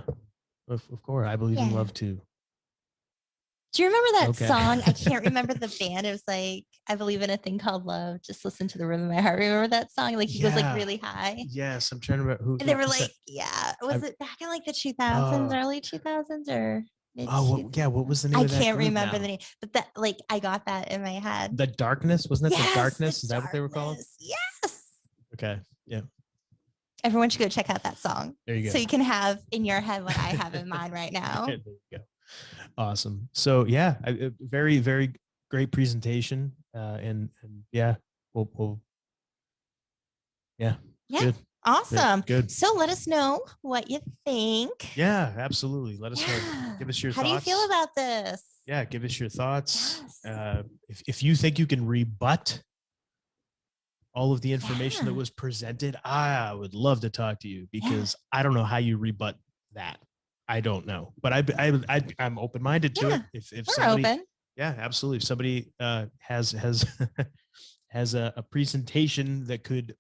of course. I believe in love too. Do you remember that song? I can't remember the band. It was like, I believe in a thing called love. Just listen to the rhythm of my heart. Remember that song? Like, he goes like really high. Yes, I'm trying to remember who. And they were like, was it back in like the 2000s, early 2000s, or? What was the name of that? I can't remember the name, but that, like, I got that in my head. The Darkness, wasn't it? The Darkness, is that what they were called? Yes. Okay. Yeah. Everyone should go check out that song. There you go. So you can have in your head what I have in mind right now. There you go. Awesome. So yeah, very, very great presentation. And yeah, we'll good. Awesome. Good. So let us know what you think. Yeah, absolutely. Let us know. Give us your thoughts. How do you feel about this? Yeah, give us your thoughts. Yes. If you think you can rebut all of the information that was presented, I would love to talk to you, because I don't know how you rebut that. I don't know, but I'm open-minded to it. If we're somebody, open. Yeah, absolutely. If somebody has has a presentation that could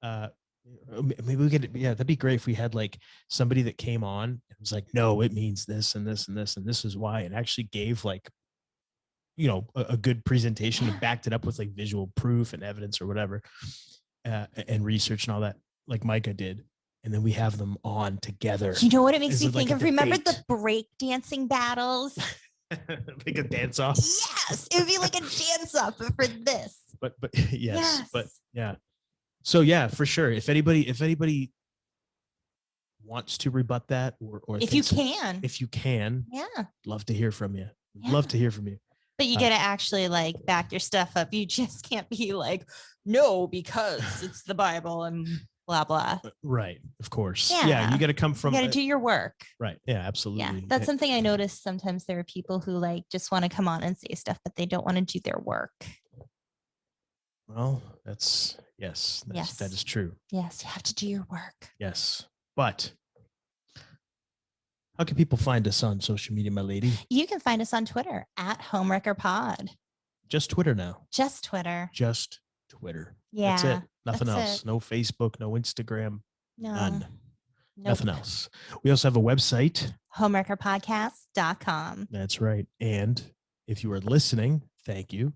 maybe we could, that'd be great if we had like somebody that came on and was like, no, it means this and this and this and this is why, and actually gave like, a good presentation and backed it up with like visual proof and evidence or whatever, and research and all that, like Micah did. And then we have them on together. You know what it makes me think of? Remember the break dancing battles? Like a dance off? Yes, it would be like a dance off, but for this. But yes, but yeah. So yeah, for sure. If anybody wants to rebut that, or if you can, love to hear from you. Love to hear from you. But you got to actually like back your stuff up. You just can't be like, no, because it's the Bible and blah, blah. Right. Of course. Yeah. You got to come from. You got to do your work. Right. Yeah, absolutely. Yeah. That's something I noticed. Sometimes there are people who like just want to come on and say stuff, but they don't want to do their work. Well, that is true. Yes. You have to do your work. Yes. But how can people find us on social media, my lady? You can find us on Twitter @Homewrecker Pod. Just Twitter now. Just Twitter. Just Twitter. Yeah. That's it. Nothing that's else. it. No Facebook, no Instagram, No. none. Nope. Nothing else. We also have a website. Homewreckerpodcast.com. That's right. And if you are listening, thank you.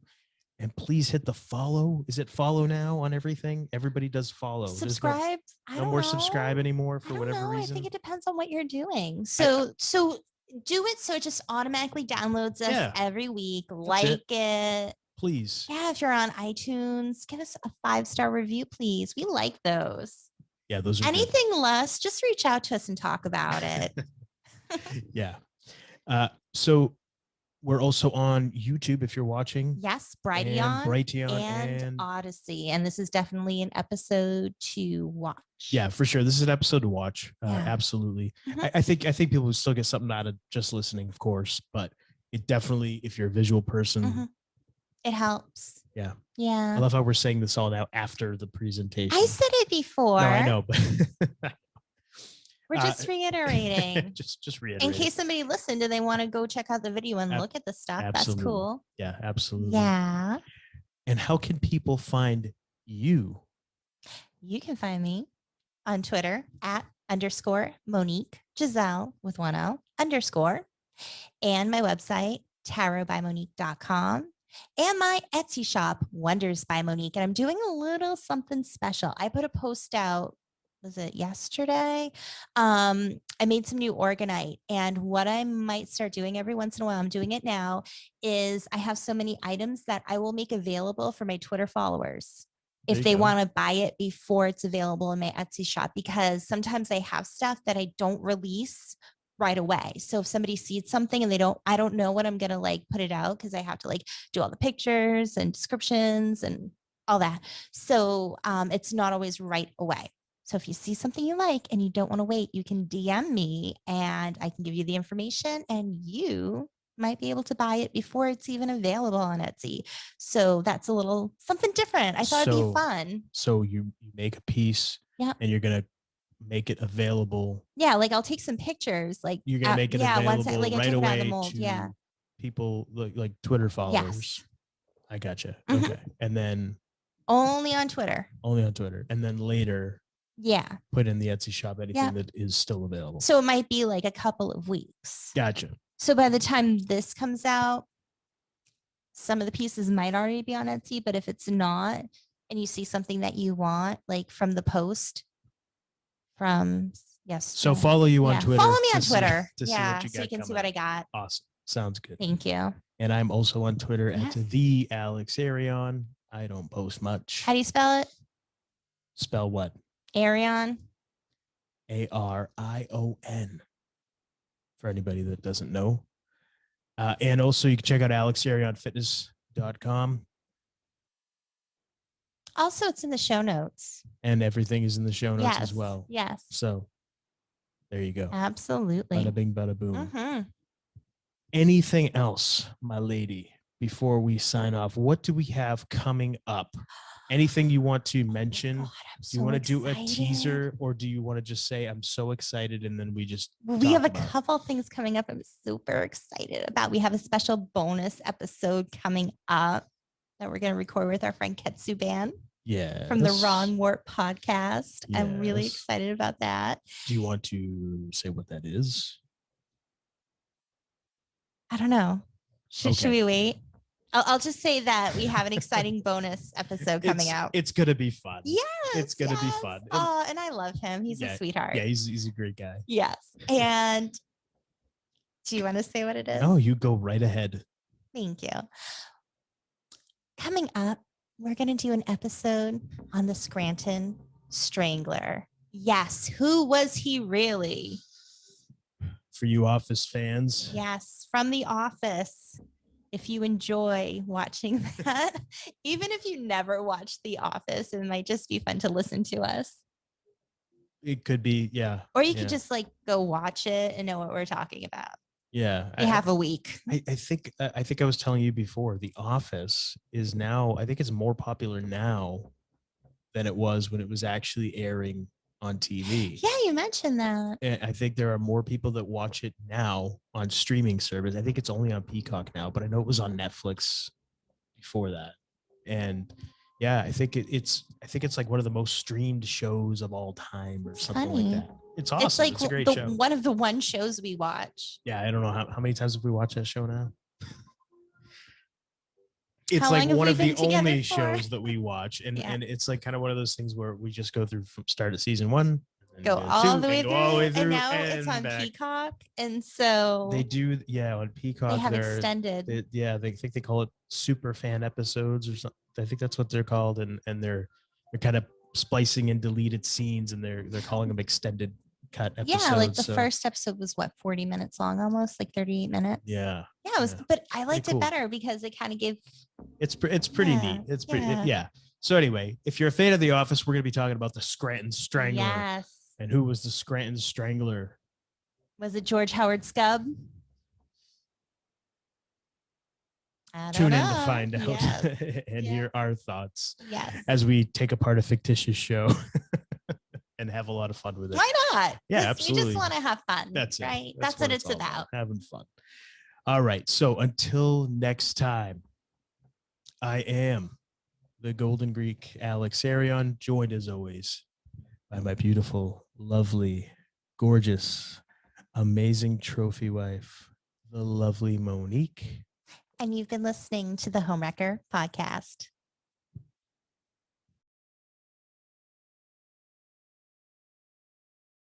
And please hit the follow. Is it follow now on everything? Everybody does follow. There's Subscribe. I no don't more know. subscribe anymore I for don't whatever know. reason. I think it depends on what you're doing. So do it so it just automatically downloads us Yeah. every week. That's Like it. Please. Yeah, if you're on iTunes, give us a 5-star review, please. We like those. Yeah, those are good. Anything less, just reach out to us and talk about it. Yeah. So we're also on YouTube if you're watching. Yes, And Brighteon Brighteon and Odyssey. And this is definitely an episode to watch. Yeah, for sure. This is an episode to watch. Yeah. Absolutely. Mhm. I think people will still get something out of just listening, of course, but it definitely, if you're a visual person, Mhm. It helps. Yeah. Yeah. I love how we're saying this all now after the presentation. I said it before. No, I know, but We're just reiterating. just reiterating. In case somebody listened and they want to go check out the video and look at the stuff. Absolutely. That's cool. Yeah, absolutely. Yeah. And how can people find you? You can find me on Twitter at _Monique Giselle with 1 L _ and my website, tarotbymonique.com, and my Etsy shop, Wonders by Monique. And I'm doing a little something special. I put a post out, was it yesterday? I made some new orgonite. And what I might start doing every once in a while, I'm doing it now, is I have so many items that I will make available for my Twitter followers if they want to buy it before it's available in my Etsy shop, because sometimes I have stuff that I don't release right away. So if somebody sees something and I don't know what I'm going to like put it out, because I have to like do all the pictures and descriptions and all that. So it's not always right away. So if you see something you like and you don't want to wait, you can DM me and I can give you the information and you might be able to buy it before it's even available on Etsy. So that's a little something different. I thought it'd be fun. So you make a piece, yeah, and you're gonna make it available. Yeah, like I'll take some pictures. Like you're gonna make it available once I, like, right I took it out of away the mold. to Yeah, people like Twitter followers. Yes. I gotcha. Mhm. Okay, and then only on Twitter. Only on Twitter, and then later. Yeah. Put in the Etsy shop anything Yep. that is still available. So it might be like a couple of weeks. Gotcha. So by the time this comes out, some of the pieces might already be on Etsy, but if it's not, and you see something that you want, like from the post from So follow you on Twitter. Follow me on Twitter. To see what you got so you can see coming what up. I got. Awesome. Sounds good. Thank you. And I'm also on Twitter Yes. at the Alex Arion. I don't post much. How do you spell it? Spell what? Arion. Arion. For anybody that doesn't know. And also you can check out alexarionfitness.com. Also, it's in the show notes. And everything is in the show notes Yes. as well. Yes. So there you go. Absolutely. Bada bing, bada boom. Mhm. Anything else, my lady, before we sign off? What do we have coming up? Anything you want to mention? God, I'm Do you so want to do a excited. teaser, or do you want to just say, I'm so excited, and then we just We have a talk about it? couple things coming up I'm super excited about. We have a special bonus episode coming up that we're going to record with our friend Ketsu Ban Yeah. from the Wrong Warp podcast. I'm really Yes. excited about that. Do you want to say what that is? I don't know. Should Okay. we wait? I'll just say that we have an exciting bonus episode coming out. It's gonna be fun. Yes, it's gonna be yes. fun. And- Oh, and I love him. He's a sweetheart. Yeah, he's a great guy. Yes. And do you want to say what it is? No, you go right ahead. Thank you. Coming up, we're going to do an episode on the Scranton Strangler. Yes. Who was he really? For you Office fans. Yes. From The Office. If you enjoy watching that, even if you never watched The Office, it might just be fun to listen to us. It could be, yeah. Or you could just like go watch it and know what we're talking about. Yeah. We have a week. I think I was telling you before, The Office is now, I think it's more popular now than it was when it was actually airing on TV. Yeah, you mentioned that. And I think there are more people that watch it now on streaming service. I think it's only on Peacock now, but I know it was on Netflix before that. And Yeah, I think it's like one of the most streamed shows of all time or something funny. like that. It's awesome. It's like It's a great show. one of the one shows we watch. Yeah, I don't know how many times have we watched that show now. It's How like long have one we of the been together only for? shows that we watch, and Yeah. and it's like kind of one of those things where we just go through from start of season 1, and Go then all two, the way and through, go all the way and through, now it's and on back. Peacock, and so They do, yeah, on Peacock. they have they're- extended. they think they call it super fan episodes or something. I think that's what they're called, and they're kind of splicing in deleted scenes, and they're calling them extended cut episodes. Yeah, like the so, first episode was what, 40 minutes long, almost like 38 minutes. Yeah, Yeah, it was, yeah. but I liked cool. it better because it kind of gave. it's pretty Yeah, neat. It's pretty yeah. yeah. So anyway, if you're a fan of The Office, we're gonna be talking about the Scranton Strangler. Yes. And who was the Scranton Strangler? Was it George Howard Scub? I don't Tune in know. to find out Yes. and Yeah. hear our thoughts Yes. as we take apart a fictitious show and have a lot of fun with it. Why not? Yeah, We absolutely. just want to have fun. That's it. right? That's what it's all about. Having fun. All right. So until next time, I am the Golden Greek Alex Arion, joined as always by my beautiful, lovely, gorgeous, amazing trophy wife, the lovely Monique. And you've been listening to the Homewrecker podcast.